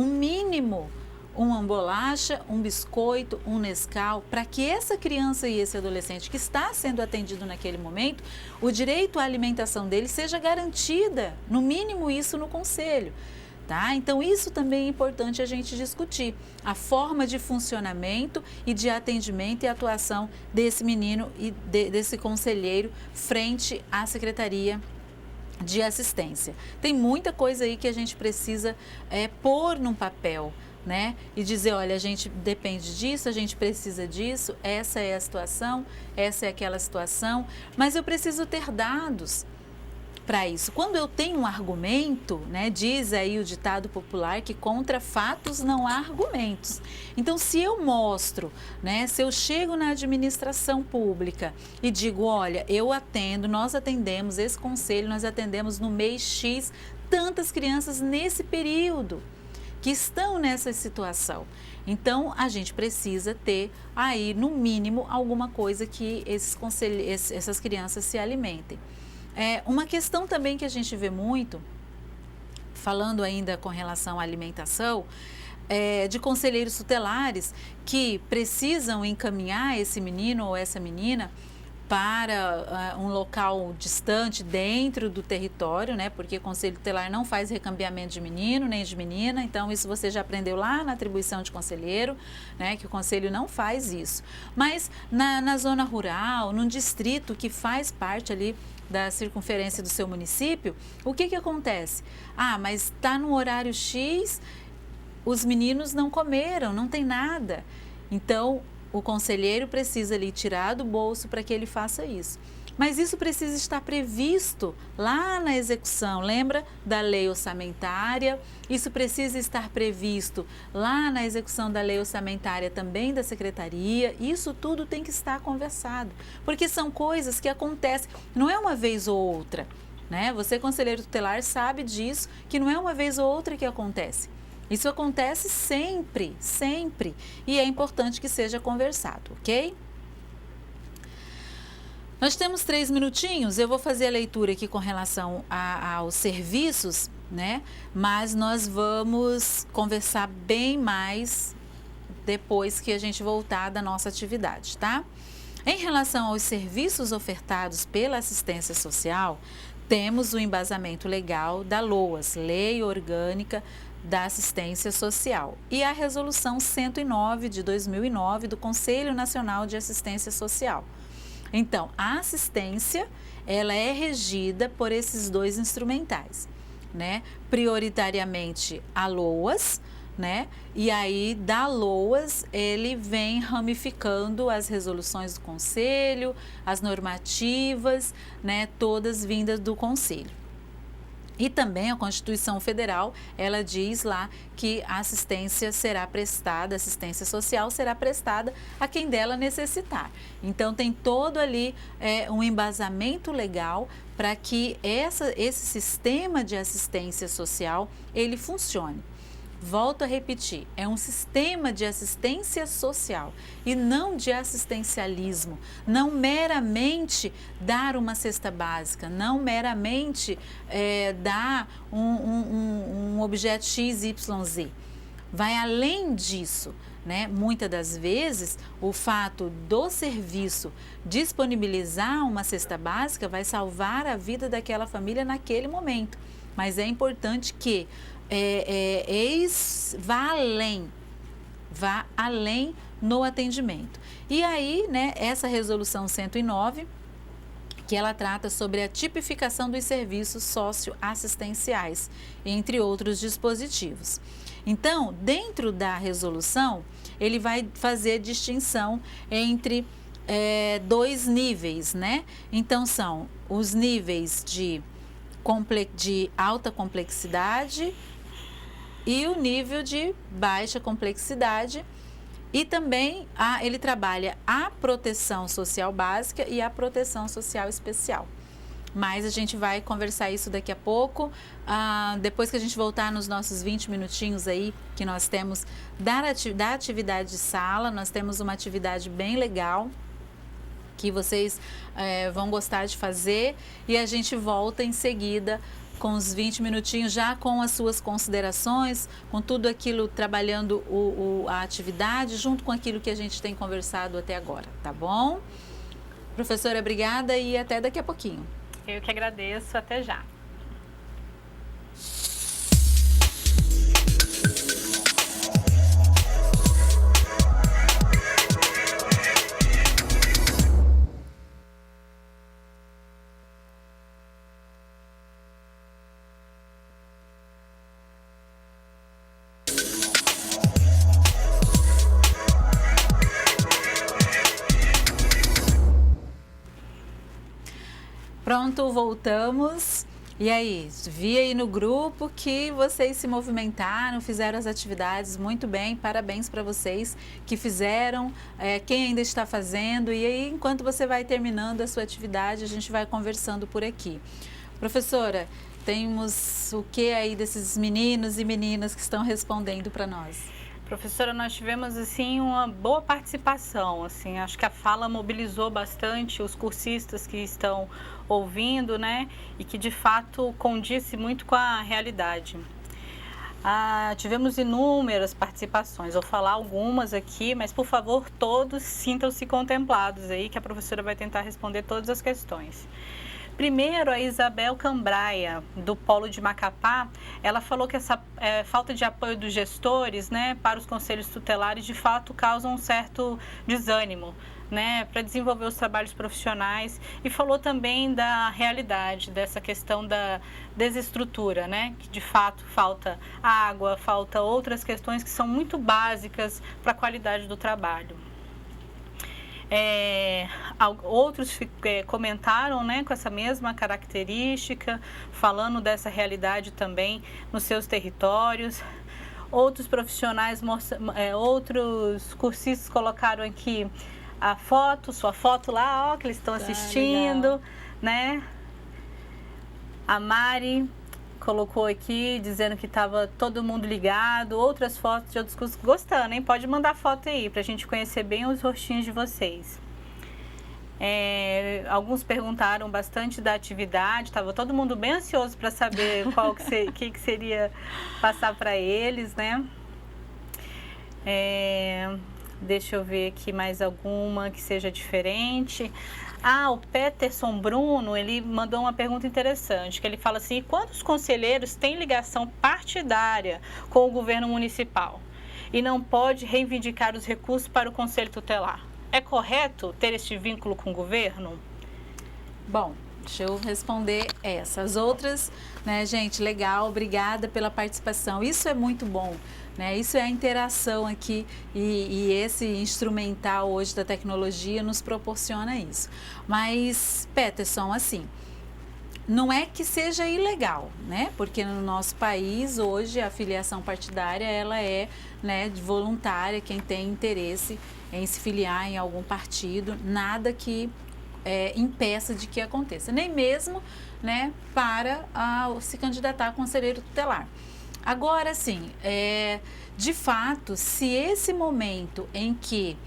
uma bolacha, um biscoito, um Nescau, para que essa criança e esse adolescente que está sendo atendido naquele momento, o direito à alimentação dele seja garantida, no mínimo isso no conselho. Tá? Então, isso também é importante a gente discutir, a forma de funcionamento e de atendimento e atuação desse menino e desse conselheiro frente à Secretaria de Assistência. Tem muita coisa aí que a gente precisa pôr num papel, né? E dizer, olha, a gente depende disso, a gente precisa disso, essa é a situação, essa é aquela situação, mas eu preciso ter dados. para isso. Quando eu tenho um argumento, né, diz aí o ditado popular que contra fatos não há argumentos. Então, se eu mostro, né, se eu chego na administração pública e digo, olha, nós atendemos esse conselho, nós atendemos no mês X tantas crianças nesse período que estão nessa situação. Então, a gente precisa ter aí, no mínimo, alguma coisa que essas crianças se alimentem. Uma questão também que a gente vê muito, falando ainda com relação à alimentação, de conselheiros tutelares que precisam encaminhar esse menino ou essa menina para um local distante dentro do território, né? Porque o conselho tutelar não faz recambiamento de menino nem de menina, então isso você já aprendeu lá na atribuição de conselheiro, né? Que o conselho não faz isso. Mas na zona rural, num distrito que faz parte ali da circunferência do seu município, o que acontece? Mas está no horário X, os meninos não comeram, não tem nada. Então, o conselheiro precisa ali tirar do bolso para que ele faça isso. Mas isso precisa estar previsto lá na execução, lembra da lei orçamentária? Isso precisa estar previsto lá na execução da lei orçamentária também da secretaria. Isso tudo tem que estar conversado, porque são coisas que acontecem, não é uma vez ou outra, né? Você, conselheiro tutelar, sabe disso, que não é uma vez ou outra que acontece. Isso acontece sempre, sempre, e é importante que seja conversado, ok? Nós temos 3 minutinhos, eu vou fazer a leitura aqui com relação aos serviços, né? Mas nós vamos conversar bem mais depois que a gente voltar da nossa atividade, tá? Em relação aos serviços ofertados pela assistência social, temos o embasamento legal da LOAS, Lei Orgânica da Assistência Social, e a Resolução 109 de 2009 do Conselho Nacional de Assistência Social. Então, a assistência, ela é regida por esses 2 instrumentais, né? Prioritariamente a LOAS, né? E aí, da LOAS, ele vem ramificando as resoluções do Conselho, as normativas, né? Todas vindas do Conselho. E também a Constituição Federal, ela diz lá que a assistência social será prestada a quem dela necessitar. Então, tem todo ali um embasamento legal para que esse sistema de assistência social, ele funcione. Volto a repetir, é um sistema de assistência social e não de assistencialismo, não meramente dar uma cesta básica, não meramente dar um objeto X, Y, Z. Vai além disso, né? Muitas das vezes, o fato do serviço disponibilizar uma cesta básica vai salvar a vida daquela família naquele momento, mas é importante que vá além no atendimento. E aí, né, essa resolução 109, que ela trata sobre a tipificação dos serviços socioassistenciais, entre outros dispositivos. Então, dentro da resolução, ele vai fazer distinção entre 2 níveis, né? Então, são os níveis de alta complexidade e o nível de baixa complexidade, e também ele trabalha a proteção social básica e a proteção social especial. Mas a gente vai conversar isso daqui a pouco, depois que a gente voltar nos nossos 20 minutinhos aí, que nós temos da atividade de sala. Nós temos uma atividade bem legal, que vocês vão gostar de fazer, e a gente volta em seguida com os 20 minutinhos, já com as suas considerações, com tudo aquilo, trabalhando a atividade, junto com aquilo que a gente tem conversado até agora, tá bom? Professora, obrigada e até daqui a pouquinho. Eu que agradeço, até já. Pronto, voltamos. E aí, vi aí no grupo que vocês se movimentaram, fizeram as atividades muito bem, parabéns para vocês que fizeram, quem ainda está fazendo, e aí enquanto você vai terminando a sua atividade, a gente vai conversando por aqui. Professora, temos o que aí desses meninos e meninas que estão respondendo para nós? Professora, nós tivemos assim uma boa participação, assim, acho que a fala mobilizou bastante os cursistas que estão ouvindo, né, e que de fato condiz muito com a realidade. Tivemos inúmeras participações, vou falar algumas aqui, mas por favor todos sintam-se contemplados aí, que a professora vai tentar responder todas as questões. Primeiro, a Isabel Cambraia, do Polo de Macapá, ela falou que essa falta de apoio dos gestores, né, para os conselhos tutelares, de fato, causa um certo desânimo, né, para desenvolver os trabalhos profissionais, e falou também da realidade, dessa questão da desestrutura, né, que de fato falta água, falta outras questões que são muito básicas para a qualidade do trabalho. Outros comentaram, né, com essa mesma característica, falando dessa realidade também nos seus territórios. Outros profissionais, outros cursistas colocaram aqui a foto, sua foto lá, ó, que eles estão assistindo, né? A Mari colocou aqui, dizendo que estava todo mundo ligado, outras fotos de outros cursos, gostando, hein? Pode mandar foto aí, para a gente conhecer bem os rostinhos de vocês. Alguns perguntaram bastante da atividade, estava todo mundo bem ansioso para saber qual que seria passar para eles, né? Deixa eu ver aqui mais alguma que seja diferente. O Peterson Bruno, ele mandou uma pergunta interessante, que ele fala assim: quantos conselheiros têm ligação partidária com o governo municipal e não pode reivindicar os recursos para o conselho tutelar? É correto ter este vínculo com o governo? Bom, deixa eu responder essas outras, né, gente? Legal, obrigada pela participação. Isso é muito bom, né? Isso é a interação aqui e esse instrumental hoje da tecnologia nos proporciona isso. Mas, Peterson, assim, não é que seja ilegal, né? Porque no nosso país hoje a filiação partidária ela é, né, voluntária, quem tem interesse em se filiar em algum partido, nada que impeça de que aconteça, nem mesmo, né, para se candidatar a conselheiro tutelar. Agora, sim, de fato, se esse momento em que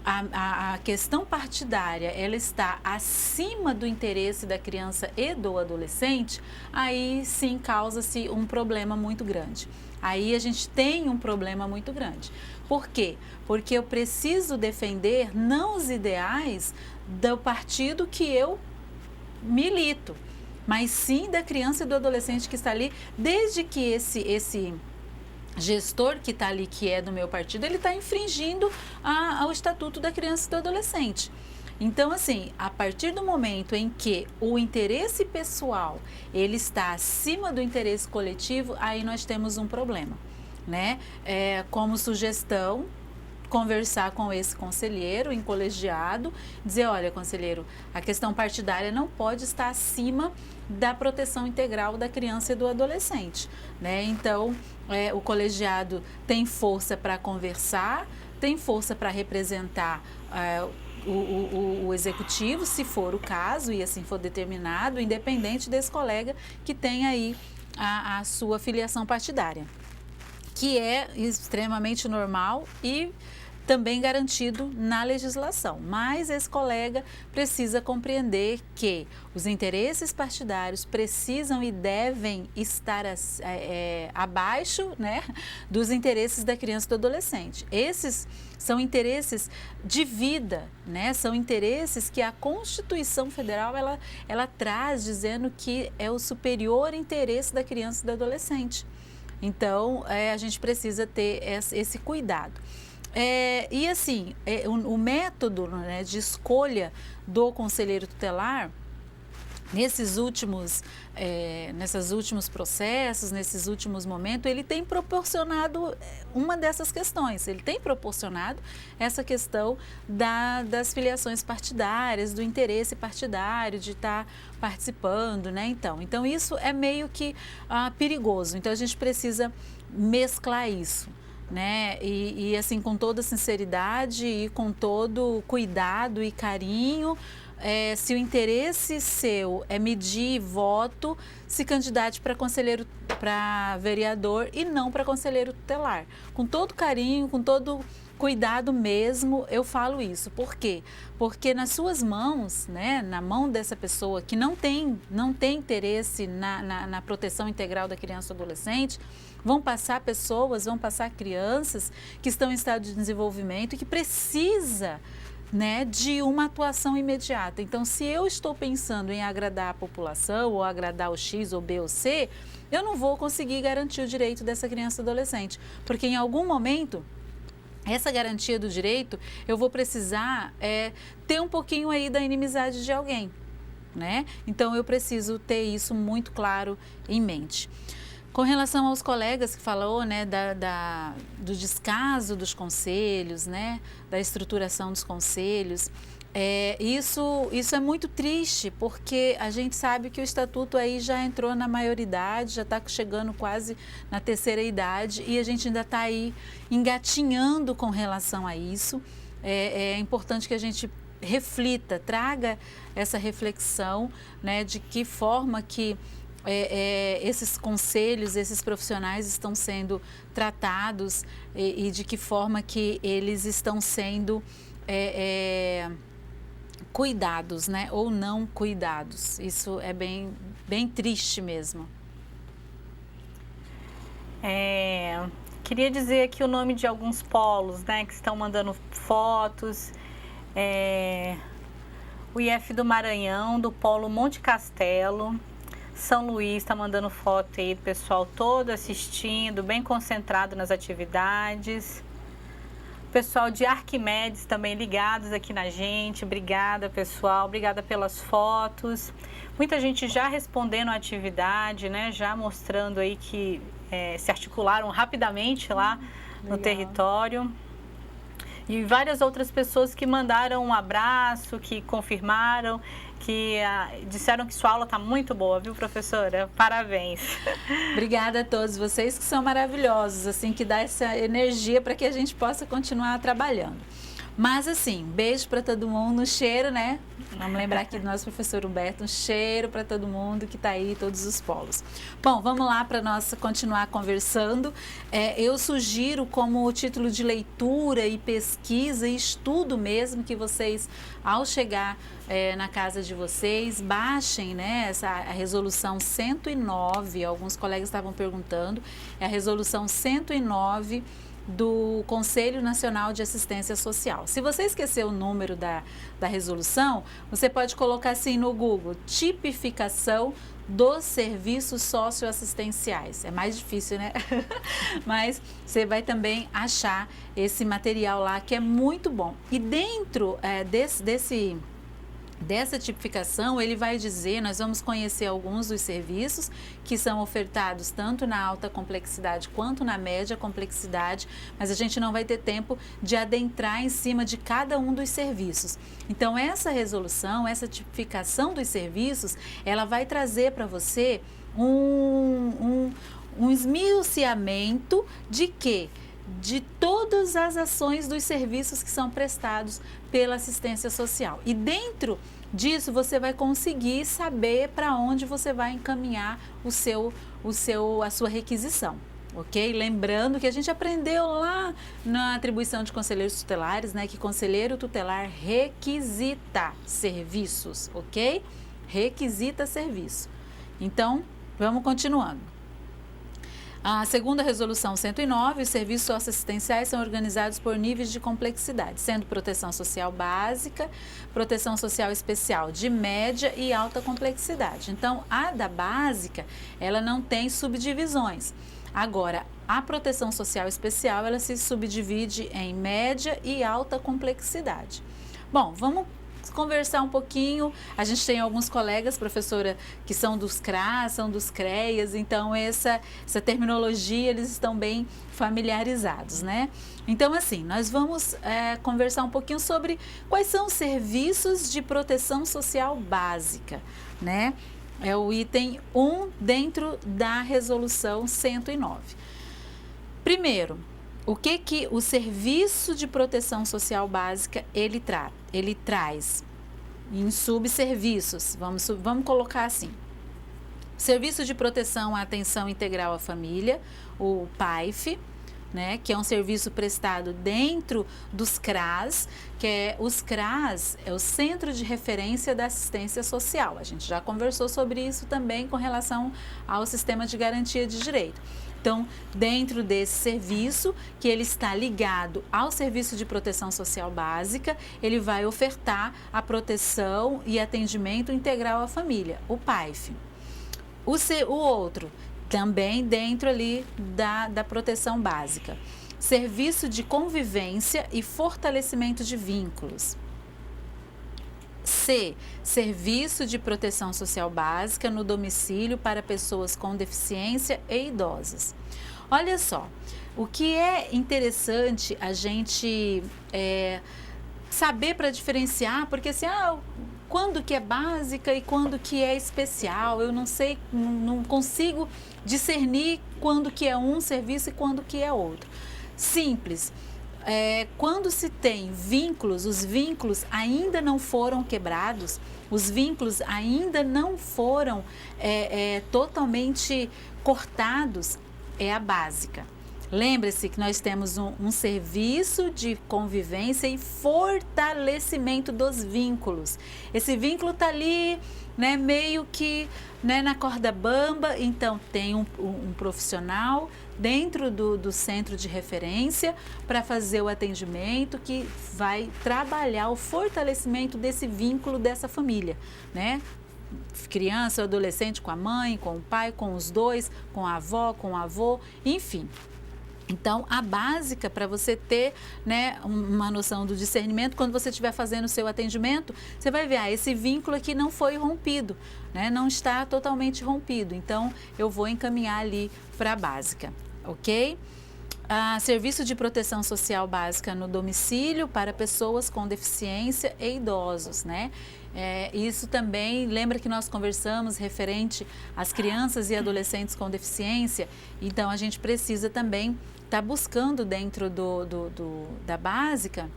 a questão partidária ela está acima do interesse da criança e do adolescente, aí sim causa-se um problema muito grande. Aí a gente tem um problema muito grande. Por quê? Porque eu preciso defender não os ideais do partido que eu milito, mas sim da criança e do adolescente que está ali, desde que esse gestor que está ali, que é do meu partido, ele está infringindo ao Estatuto da Criança e do Adolescente. Então, assim, a partir do momento em que o interesse pessoal ele está acima do interesse coletivo, aí nós temos um problema, né? Como sugestão, conversar com esse conselheiro em colegiado, dizer, olha, conselheiro, a questão partidária não pode estar acima da proteção integral da criança e do adolescente, né? Então, o colegiado tem força para conversar, tem força para representar o executivo, se for o caso e assim for determinado, independente desse colega que tem aí a sua filiação partidária, que é extremamente normal e também garantido na legislação. Mas esse colega precisa compreender que os interesses partidários precisam e devem estar abaixo, né, dos interesses da criança e do adolescente. Esses são interesses de vida, né? São interesses que a Constituição Federal ela traz dizendo que é o superior interesse da criança e do adolescente. Então, a gente precisa ter esse cuidado. E assim, o método, né, de escolha do conselheiro tutelar, nesses últimos processos, nesses últimos momentos, ele tem proporcionado uma dessas questões. Ele tem proporcionado essa questão das filiações partidárias, do interesse partidário, de estar participando, né? Então isso é meio que perigoso. Então a gente precisa mesclar isso, né? E assim, com toda sinceridade e com todo cuidado e carinho, se o interesse seu é medir voto, se candidate para conselheiro, para vereador e não para conselheiro tutelar. Com todo carinho, com todo cuidado mesmo, eu falo isso. Por quê? Porque nas suas mãos, né, na mão dessa pessoa que não tem interesse na proteção integral da criança ou adolescente, vão passar crianças que estão em estado de desenvolvimento e que precisa, né, de uma atuação imediata. Então, se eu estou pensando em agradar a população ou agradar o X ou B ou C, eu não vou conseguir garantir o direito dessa criança ou adolescente, porque em algum momento essa garantia do direito eu vou precisar ter um pouquinho aí da inimizade de alguém, né? Então eu preciso ter isso muito claro em mente. Com relação aos colegas que falou, né, do descaso dos conselhos, né, da estruturação dos conselhos, isso é muito triste, porque a gente sabe que o estatuto aí já entrou na maioridade, já está chegando quase na terceira idade e a gente ainda está aí engatinhando com relação a isso. É importante que a gente reflita, traga essa reflexão, né, de que forma que esses conselhos, esses profissionais estão sendo tratados e de que forma que eles estão sendo cuidados, né, ou não cuidados. Isso é bem triste mesmo. Queria dizer aqui o nome de alguns polos, né, que estão mandando fotos. O IF do Maranhão, do polo Monte Castelo. São Luís está mandando foto aí do pessoal todo assistindo, bem concentrado nas atividades. O pessoal de Arquimedes também ligados aqui na gente. Obrigada, pessoal. Obrigada pelas fotos. Muita gente já respondendo a atividade, né? Já mostrando aí que se articularam rapidamente lá no território. E várias outras pessoas que mandaram um abraço, que confirmaram, que disseram que sua aula está muito boa, viu, professora? Parabéns. Obrigada a todos vocês que são maravilhosos, assim, que dá essa energia para que a gente possa continuar trabalhando. Mas assim, beijo para todo mundo, um cheiro, né? Vamos lembrar aqui do nosso professor Humberto, um cheiro para todo mundo que está aí, todos os polos. Bom, vamos lá para nós continuar conversando. Eu sugiro como título de leitura e pesquisa e estudo mesmo que vocês, ao chegar na casa de vocês, baixem, né, a resolução 109, alguns colegas estavam perguntando, é a resolução 109 do Conselho Nacional de Assistência Social. Se você esquecer o número da resolução, você pode colocar assim no Google, tipificação dos serviços socioassistenciais. É mais difícil, né? Mas você vai também achar esse material lá que é muito bom. E dentro dessa tipificação, ele vai dizer, nós vamos conhecer alguns dos serviços que são ofertados tanto na alta complexidade quanto na média complexidade, mas a gente não vai ter tempo de adentrar em cima de cada um dos serviços. Então, essa resolução, essa tipificação dos serviços, ela vai trazer para você um esmiuçamento de quê? De todas as ações dos serviços que são prestados pela assistência social. E dentro disso você vai conseguir saber para onde você vai encaminhar a sua requisição, ok? Lembrando que a gente aprendeu lá na atribuição de conselheiros tutelares, né, que conselheiro tutelar requisita serviços, ok? Requisita serviço. Então, vamos continuando. A segunda resolução 109, os serviços socioassistenciais são organizados por níveis de complexidade, sendo proteção social básica, proteção social especial de média e alta complexidade. Então, a da básica, ela não tem subdivisões. Agora, a proteção social especial, ela se subdivide em média e alta complexidade. Bom, vamos conversar um pouquinho. A gente tem alguns colegas, professora, que são dos CRAS, são dos CREAS, então essa terminologia eles estão bem familiarizados, né? Então, assim, nós vamos conversar um pouquinho sobre quais são os serviços de proteção social básica, né? É o item 1 dentro da resolução 109. Primeiro, o que o serviço de proteção social básica ele traz em subserviços, vamos colocar assim. Serviço de proteção à atenção integral à família, o PAIF, né, que é um serviço prestado dentro dos CRAS, os CRAS é o Centro de Referência da Assistência Social. A gente já conversou sobre isso também com relação ao Sistema de Garantia de Direito. Então, dentro desse serviço, que ele está ligado ao Serviço de Proteção Social Básica, ele vai ofertar a proteção e atendimento integral à família, o PAIF. O outro, também dentro ali da proteção básica, serviço de convivência e fortalecimento de vínculos. C, serviço de proteção social básica no domicílio para pessoas com deficiência e idosas. Olha só, o que é interessante a gente saber para diferenciar, porque assim, quando que é básica e quando que é especial, eu não sei, não consigo discernir quando que é um serviço e quando que é outro. Simples. Quando se tem vínculos, os vínculos ainda não foram quebrados, os vínculos ainda não foram totalmente cortados, é a básica. Lembre-se que nós temos um serviço de convivência e fortalecimento dos vínculos. Esse vínculo está ali, né, meio que, né, na corda bamba, então tem um profissional dentro do centro de referência para fazer o atendimento que vai trabalhar o fortalecimento desse vínculo dessa família, né? Criança, adolescente com a mãe, com o pai, com os dois, com a avó, com o avô, enfim. Então, a básica para você ter, né, uma noção do discernimento, quando você estiver fazendo o seu atendimento, você vai ver, esse vínculo aqui não foi rompido, né, não está totalmente rompido. Então, eu vou encaminhar ali para a básica, ok? Serviço de proteção social básica no domicílio para pessoas com deficiência e idosos, né? Isso também, lembra que nós conversamos referente às crianças e adolescentes com deficiência, então a gente precisa também estar buscando dentro da básica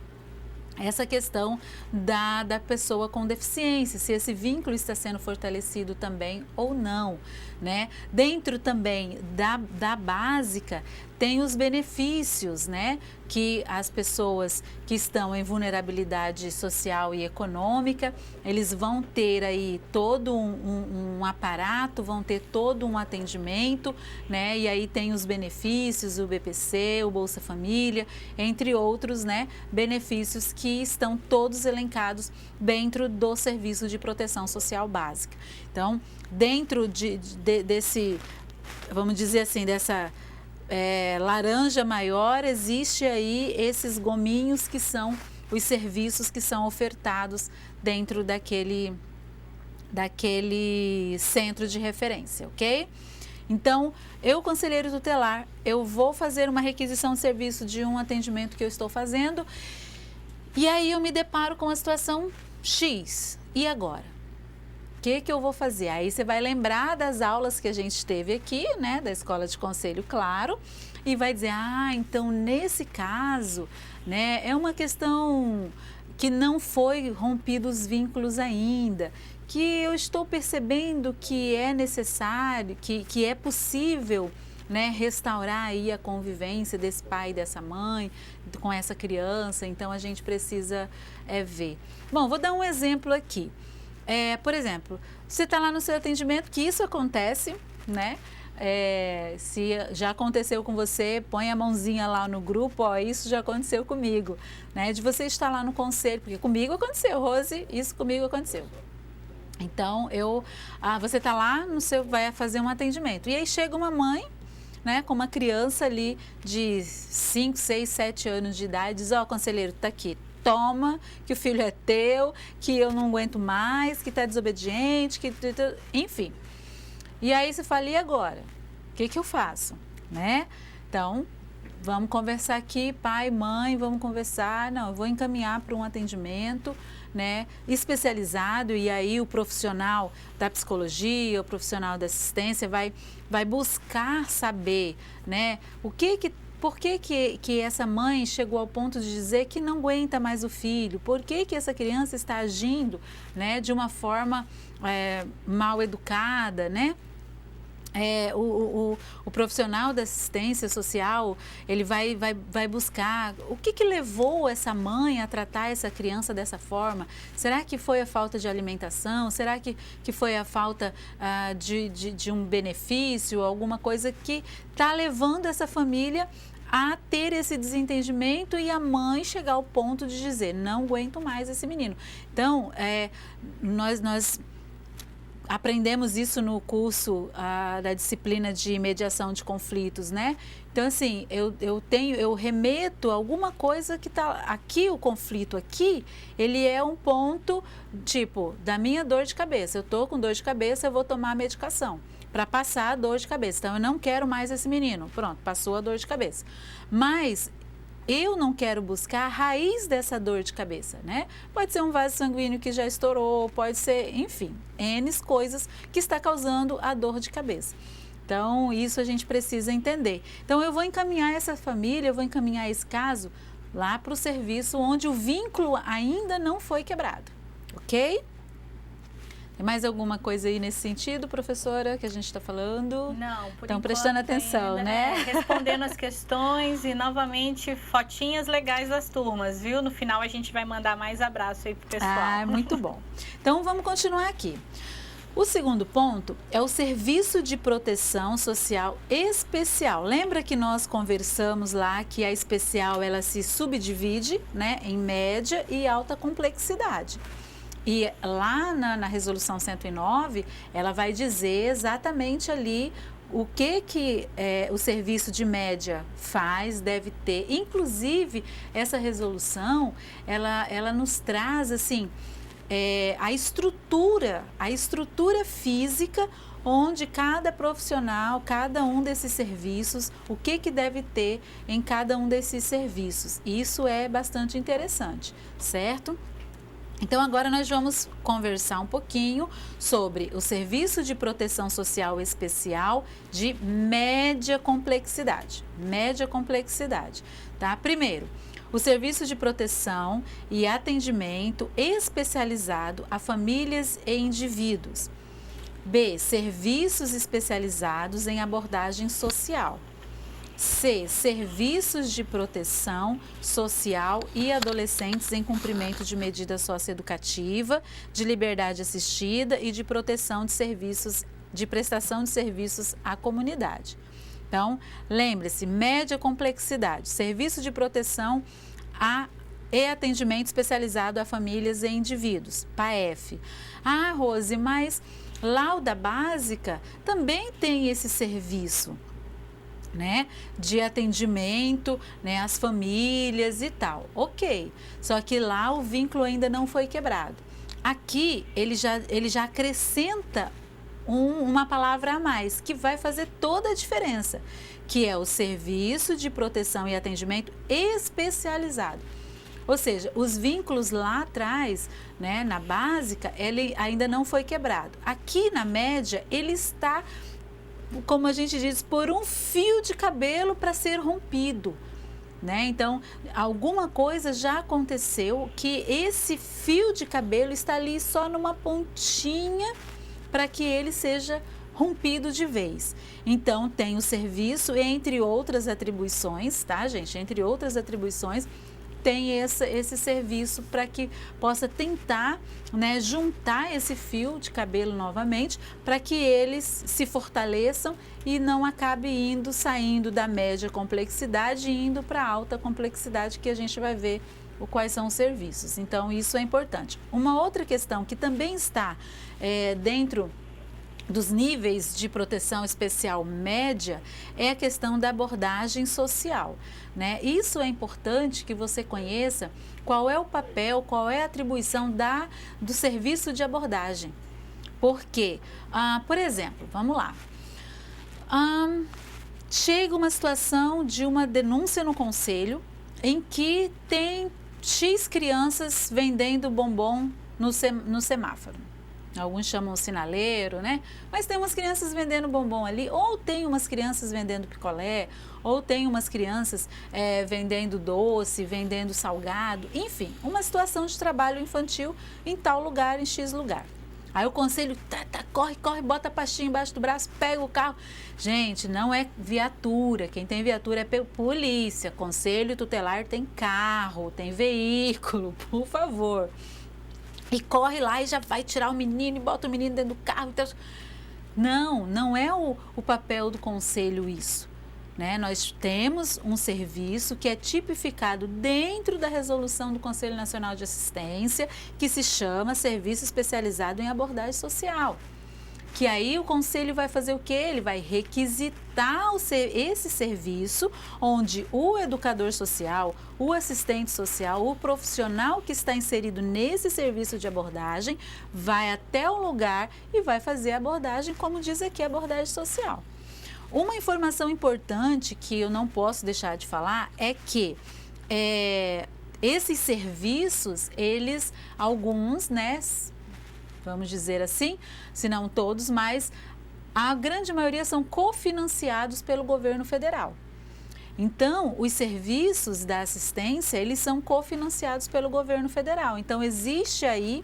essa questão da pessoa com deficiência, se esse vínculo está sendo fortalecido também ou não, né? Dentro também da básica tem os benefícios, né? Que as pessoas que estão em vulnerabilidade social e econômica, eles vão ter aí todo um aparato, vão ter todo um atendimento, né? E aí tem os benefícios, o BPC, o Bolsa Família, entre outros, né? Benefícios que estão todos elencados dentro do Serviço de Proteção Social Básica. Então, dentro desse, vamos dizer assim, dessa laranja maior, existe aí esses gominhos que são os serviços que são ofertados dentro daquele centro de referência, ok? Então, eu, conselheiro tutelar, eu vou fazer uma requisição de serviço de um atendimento que eu estou fazendo e aí eu me deparo com a situação X. E agora? O que eu vou fazer? Aí você vai lembrar das aulas que a gente teve aqui, né, da Escola de Conselho, claro, e vai dizer, então nesse caso, né, é uma questão que não foi rompido os vínculos ainda, que eu estou percebendo que é necessário, que é possível, né, restaurar aí a convivência desse pai e dessa mãe com essa criança, então a gente precisa ver. Bom, vou dar um exemplo aqui. Por exemplo, você está lá no seu atendimento, que isso acontece, né? Se já aconteceu com você, põe a mãozinha lá no grupo, isso já aconteceu comigo, né? De você estar lá no conselho, porque comigo aconteceu, Rose, isso comigo aconteceu. Então, você está lá, vai fazer um atendimento, e aí chega uma mãe, né, com uma criança ali de 5, 6, 7 anos de idade, diz, conselheiro, está aqui, toma, que o filho é teu, que eu não aguento mais, que está desobediente, enfim. E aí você fala, e agora? O que eu faço? Né? Então, vamos conversar aqui, pai, mãe, vamos conversar. Não, eu vou encaminhar para um atendimento, né, especializado, e aí o profissional da psicologia, o profissional da assistência vai buscar saber, né, por que essa mãe chegou ao ponto de dizer que não aguenta mais o filho? Por que essa criança está agindo, né, de uma forma mal educada, né? O profissional da assistência social, ele vai buscar o que levou essa mãe a tratar essa criança dessa forma. Será que foi a falta de alimentação? Será que foi a falta de um benefício, alguma coisa que está levando essa família a ter esse desentendimento e a mãe chegar ao ponto de dizer, não aguento mais esse menino. Então, nós aprendemos isso no curso da disciplina de mediação de conflitos, né? Então, assim, eu remeto alguma coisa que está aqui, o conflito aqui, ele é um ponto, tipo, da minha dor de cabeça. Eu estou com dor de cabeça, eu vou tomar a medicação para passar a dor de cabeça. Então, eu não quero mais esse menino. Pronto, passou a dor de cabeça. Mas eu não quero buscar a raiz dessa dor de cabeça, né? Pode ser um vaso sanguíneo que já estourou, pode ser, enfim, N coisas que está causando a dor de cabeça. Então, isso a gente precisa entender. Então, eu vou encaminhar essa família, eu vou encaminhar esse caso lá para o serviço onde o vínculo ainda não foi quebrado, ok? Tem mais alguma coisa aí nesse sentido, professora, que a gente está falando? Não, por Estão enquanto prestando atenção, ainda, né? Respondendo as questões e, novamente, fotinhas legais das turmas, viu? No final, a gente vai mandar mais abraço aí pro pessoal. Ah, muito bom. Então, vamos continuar aqui. O segundo ponto é o serviço de proteção social especial. Lembra que nós conversamos lá que a especial, ela se subdivide, né, em média e alta complexidade. E lá na resolução 109, ela vai dizer exatamente ali o que o serviço de média faz, deve ter. Inclusive, essa resolução, ela nos traz, assim, a estrutura física onde cada profissional, cada um desses serviços, o que deve ter em cada um desses serviços. Isso é bastante interessante, certo? Então, agora nós vamos conversar um pouquinho sobre o Serviço de Proteção Social Especial de média complexidade. Média complexidade, tá? Primeiro, o Serviço de Proteção e Atendimento Especializado a Famílias e Indivíduos. B, Serviços Especializados em Abordagem Social. C, serviços de proteção social e adolescentes em cumprimento de medida socioeducativa, de liberdade assistida e de proteção de serviços, de prestação de serviços à comunidade. Então, lembre-se, média complexidade, serviço de proteção e atendimento especializado a famílias e indivíduos, PAEF. Ah, Rose, mas lauda básica também tem esse serviço, né, de atendimento, né, às famílias e tal. Ok, só que lá o vínculo ainda não foi quebrado. Aqui ele já acrescenta uma palavra a mais, que vai fazer toda a diferença, que é o serviço de proteção e atendimento especializado. Ou seja, os vínculos lá atrás, né, na básica, ele ainda não foi quebrado. Aqui na média, ele está, como a gente diz, por um fio de cabelo para ser rompido, né? Então, alguma coisa já aconteceu que esse fio de cabelo está ali só numa pontinha para que ele seja rompido de vez. Então, tem o serviço, entre outras atribuições, tá, gente? Entre outras atribuições, tem esse serviço para que possa tentar, né, juntar esse fio de cabelo novamente para que eles se fortaleçam e não acabe saindo da média complexidade e indo para a alta complexidade, que a gente vai ver quais são os serviços. Então, isso é importante. Uma outra questão que também está dentro dos níveis de proteção especial média é a questão da abordagem social, né? Isso é importante que você conheça qual é o papel, qual é a atribuição do serviço de abordagem. Por quê? Por exemplo, vamos lá. Chega uma situação de uma denúncia no conselho em que tem X crianças vendendo bombom no semáforo. Alguns chamam sinaleiro, né? Mas tem umas crianças vendendo bombom ali, ou tem umas crianças vendendo picolé, ou tem umas crianças vendendo doce, vendendo salgado, enfim, uma situação de trabalho infantil em tal lugar, em X lugar. Aí o conselho corre, bota a pastinha embaixo do braço, pega o carro. Gente, não é viatura, quem tem viatura é polícia, conselho tutelar tem carro, tem veículo, por favor. E corre lá e já vai tirar o menino e bota o menino dentro do carro. Então, não é o papel do conselho isso, né? Nós temos um serviço que é tipificado dentro da resolução do Conselho Nacional de Assistência, que se chama Serviço Especializado em Abordagem Social. Que aí o conselho vai fazer o quê? Ele vai requisitar esse serviço, onde o educador social, o assistente social, o profissional que está inserido nesse serviço de abordagem, vai até o lugar e vai fazer a abordagem, como diz aqui, a abordagem social. Uma informação importante que eu não posso deixar de falar é que esses serviços, alguns, né, vamos dizer assim, se não todos, mas a grande maioria são cofinanciados pelo governo federal. Então, os serviços da assistência, eles são cofinanciados pelo governo federal. Então, existe aí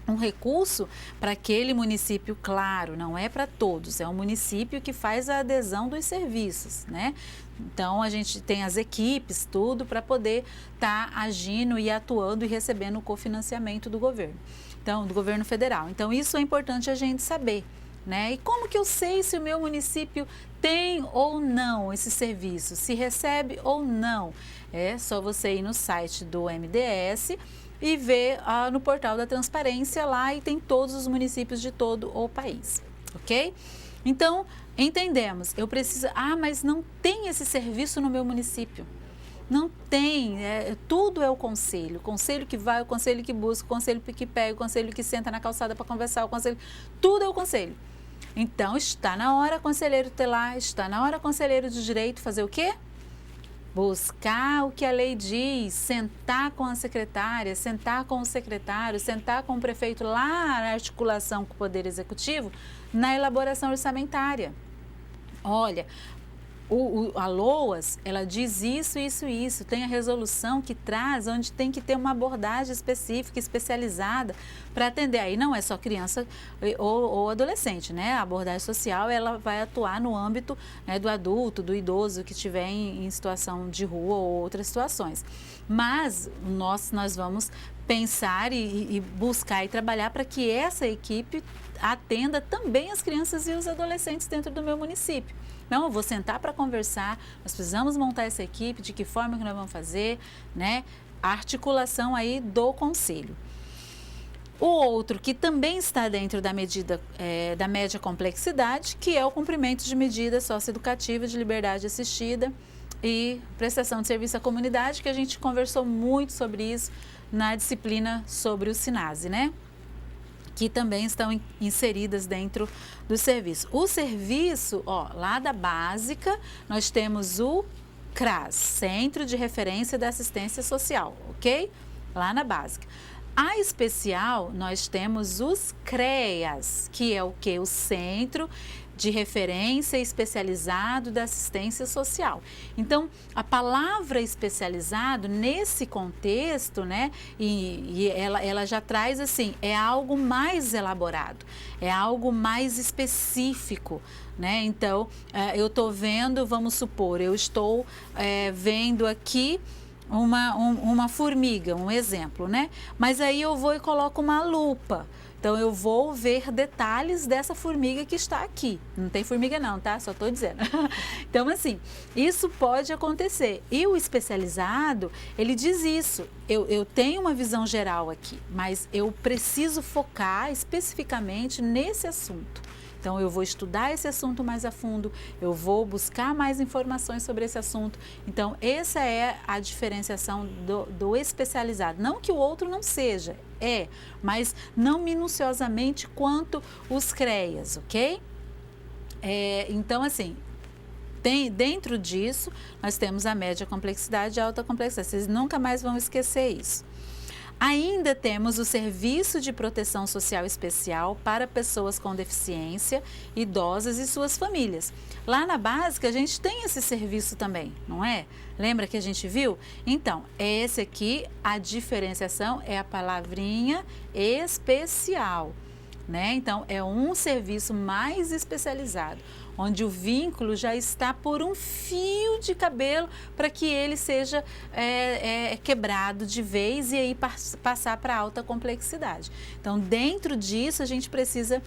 um recurso para aquele município, claro, não é para todos, é um município que faz a adesão dos serviços, né? Então, a gente tem as equipes, tudo para poder estar agindo e atuando e recebendo o cofinanciamento do governo. Então, do governo federal. Então, isso é importante a gente saber, né? E como que eu sei se o meu município tem ou não esse serviço, se recebe ou não? É só você ir no site do MDS e ver no portal da transparência lá, e tem todos os municípios de todo o país, ok? Então, entendemos, eu preciso, mas não tem esse serviço no meu município. Não tem, tudo é o conselho que vai, o conselho que busca, o conselho que pega, o conselho que senta na calçada para conversar, o conselho, tudo é o conselho. Então, está na hora, conselheiro tutelar, está na hora, conselheiro de direito, fazer o quê? Buscar o que a lei diz, sentar com a secretária, sentar com o secretário, sentar com o prefeito lá na articulação com o Poder Executivo, na elaboração orçamentária. Olha, a LOAS, ela diz isso, tem a resolução que traz, onde tem que ter uma abordagem específica, especializada para atender. Aí não é só criança ou adolescente, né? A abordagem social, ela vai atuar no âmbito, né, do adulto, do idoso que estiver em situação de rua ou outras situações. Mas nós vamos pensar e buscar e trabalhar para que essa equipe atenda também as crianças e os adolescentes dentro do meu município. Não, eu vou sentar para conversar, nós precisamos montar essa equipe, de que forma que nós vamos fazer, né? A articulação aí do conselho. O outro que também está dentro da medida da média complexidade, que é o cumprimento de medidas socioeducativas de liberdade assistida e prestação de serviço à comunidade, que a gente conversou muito sobre isso na disciplina sobre o SINASE, né? Que também estão inseridas dentro do serviço. O serviço, lá da básica, nós temos o CRAS, Centro de Referência da Assistência Social, ok? Lá na básica. A especial, nós temos os CREAS, que é o quê? O Centro de Referência Especializado da Assistência Social. Então, a palavra especializado, nesse contexto, né, e ela já traz assim, é algo mais elaborado, é algo mais específico, né? Então, eu estou vendo, vamos supor, eu estou vendo aqui uma formiga, um exemplo, né? Mas aí eu vou e coloco uma lupa. Então, eu vou ver detalhes dessa formiga que está aqui. Não tem formiga não, tá? Só estou dizendo. Então, assim, isso pode acontecer. E o especializado, ele diz isso. Eu tenho uma visão geral aqui, mas eu preciso focar especificamente nesse assunto. Então, eu vou estudar esse assunto mais a fundo, eu vou buscar mais informações sobre esse assunto. Então, essa é a diferenciação do especializado. Não que o outro não seja, mas não minuciosamente quanto os CREAs, ok? Então, assim, dentro disso, nós temos a média complexidade e a alta complexidade. Vocês nunca mais vão esquecer isso. Ainda temos o Serviço de Proteção Social Especial para pessoas com deficiência, idosas e suas famílias. Lá na básica, a gente tem esse serviço também, não é? Lembra que a gente viu? Então, esse aqui, a diferenciação é a palavrinha especial, né? Então, é um serviço mais especializado, onde o vínculo já está por um fio de cabelo para que ele seja quebrado de vez e aí passar para alta complexidade. Então, dentro disso, a gente precisa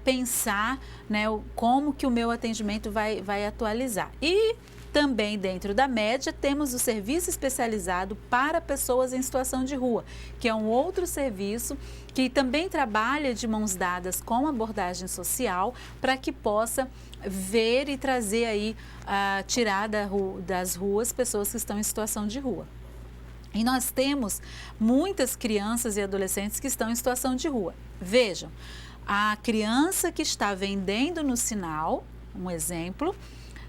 pensar, né, como que o meu atendimento vai atualizar. E também dentro da média temos o serviço especializado para pessoas em situação de rua, que é um outro serviço que também trabalha de mãos dadas com abordagem social para que possa ver e trazer aí, tirar das ruas pessoas que estão em situação de rua. E nós temos muitas crianças e adolescentes que estão em situação de rua. Vejam, a criança que está vendendo no sinal, um exemplo,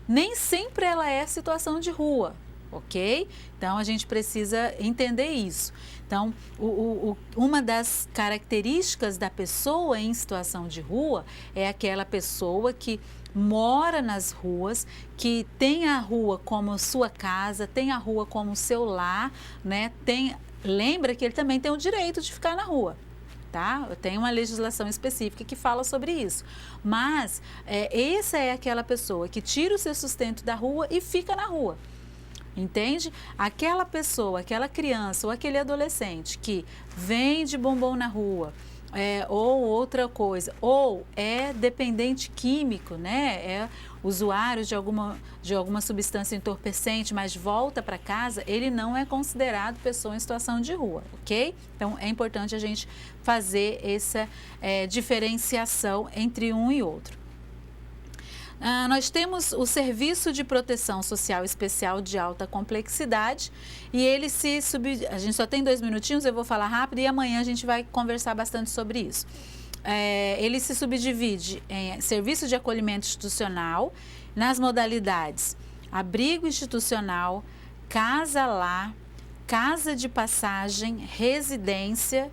nem sempre ela é situação de rua, ok? Então, a gente precisa entender isso. Então, uma das características da pessoa em situação de rua é aquela pessoa que mora nas ruas, que tem a rua como sua casa, tem a rua como seu lar, né? Lembra que ele também tem o direito de ficar na rua. Tá? Tem uma legislação específica que fala sobre isso, mas essa é aquela pessoa que tira o seu sustento da rua e fica na rua, entende? Aquela pessoa, aquela criança ou aquele adolescente que vende bombom na rua, ou outra coisa, ou é dependente químico, né? É usuário de alguma substância entorpecente, mas volta para casa, ele não é considerado pessoa em situação de rua, ok? Então, é importante a gente fazer essa diferenciação entre um e outro. Nós temos o Serviço de Proteção Social Especial de Alta Complexidade e ele a gente só tem 2 minutinhos, eu vou falar rápido e amanhã a gente vai conversar bastante sobre isso. Ele se subdivide em serviço de acolhimento institucional, nas modalidades abrigo institucional, casa-lar, casa de passagem, residência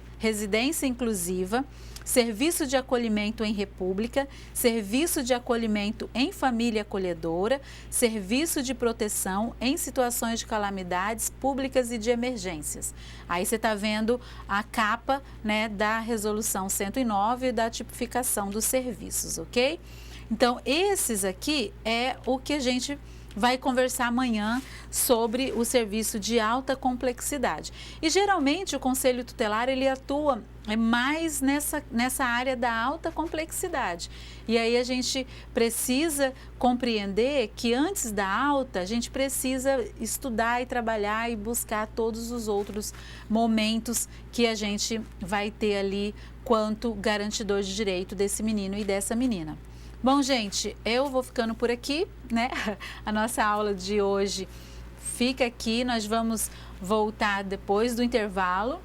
inclusiva, serviço de acolhimento em república, serviço de acolhimento em família acolhedora, serviço de proteção em situações de calamidades públicas e de emergências. Aí você está vendo a capa, né, da resolução 109 e da tipificação dos serviços, ok? Então, esses aqui é o que a gente vai conversar amanhã sobre o serviço de alta complexidade. E geralmente o Conselho Tutelar ele atua mais nessa área da alta complexidade. E aí a gente precisa compreender que antes da alta a gente precisa estudar e trabalhar e buscar todos os outros momentos que a gente vai ter ali quanto garantidor de direito desse menino e dessa menina. Bom, gente, eu vou ficando por aqui, né? A nossa aula de hoje fica aqui. Nós vamos voltar depois do intervalo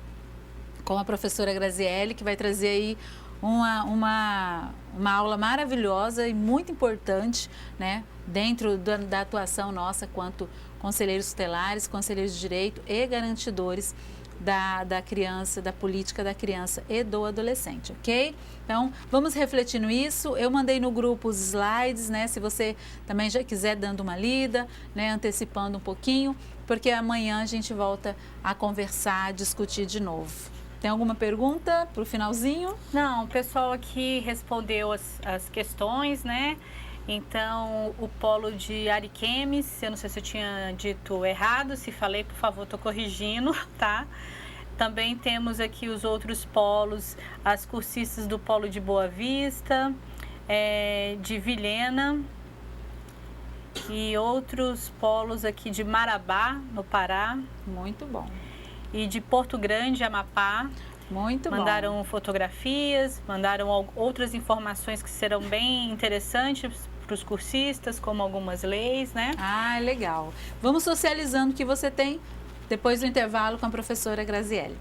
com a professora Graziele, que vai trazer aí uma aula maravilhosa e muito importante, né? Dentro da atuação nossa quanto conselheiros tutelares, conselheiros de direito e garantidores da criança, da política da criança e do adolescente, ok? Então, vamos refletir nisso. Eu mandei no grupo os slides, né? Se você também já quiser dando uma lida, né? Antecipando um pouquinho, porque amanhã a gente volta a conversar, discutir de novo. Tem alguma pergunta para o finalzinho? Não, o pessoal aqui respondeu as questões, né? Então, o polo de Ariquemes, eu não sei se eu tinha dito errado, se falei, por favor, estou corrigindo, tá? Também temos aqui os outros polos, as cursistas do polo de Boa Vista, de Vilhena e outros polos aqui de Marabá, no Pará. Muito bom. E de Porto Grande, Amapá. Muito bom. Mandaram fotografias, mandaram outras informações que serão bem interessantes para os cursistas, como algumas leis, né? Ah, legal. Vamos socializando o que você tem depois do intervalo com a professora Graziele.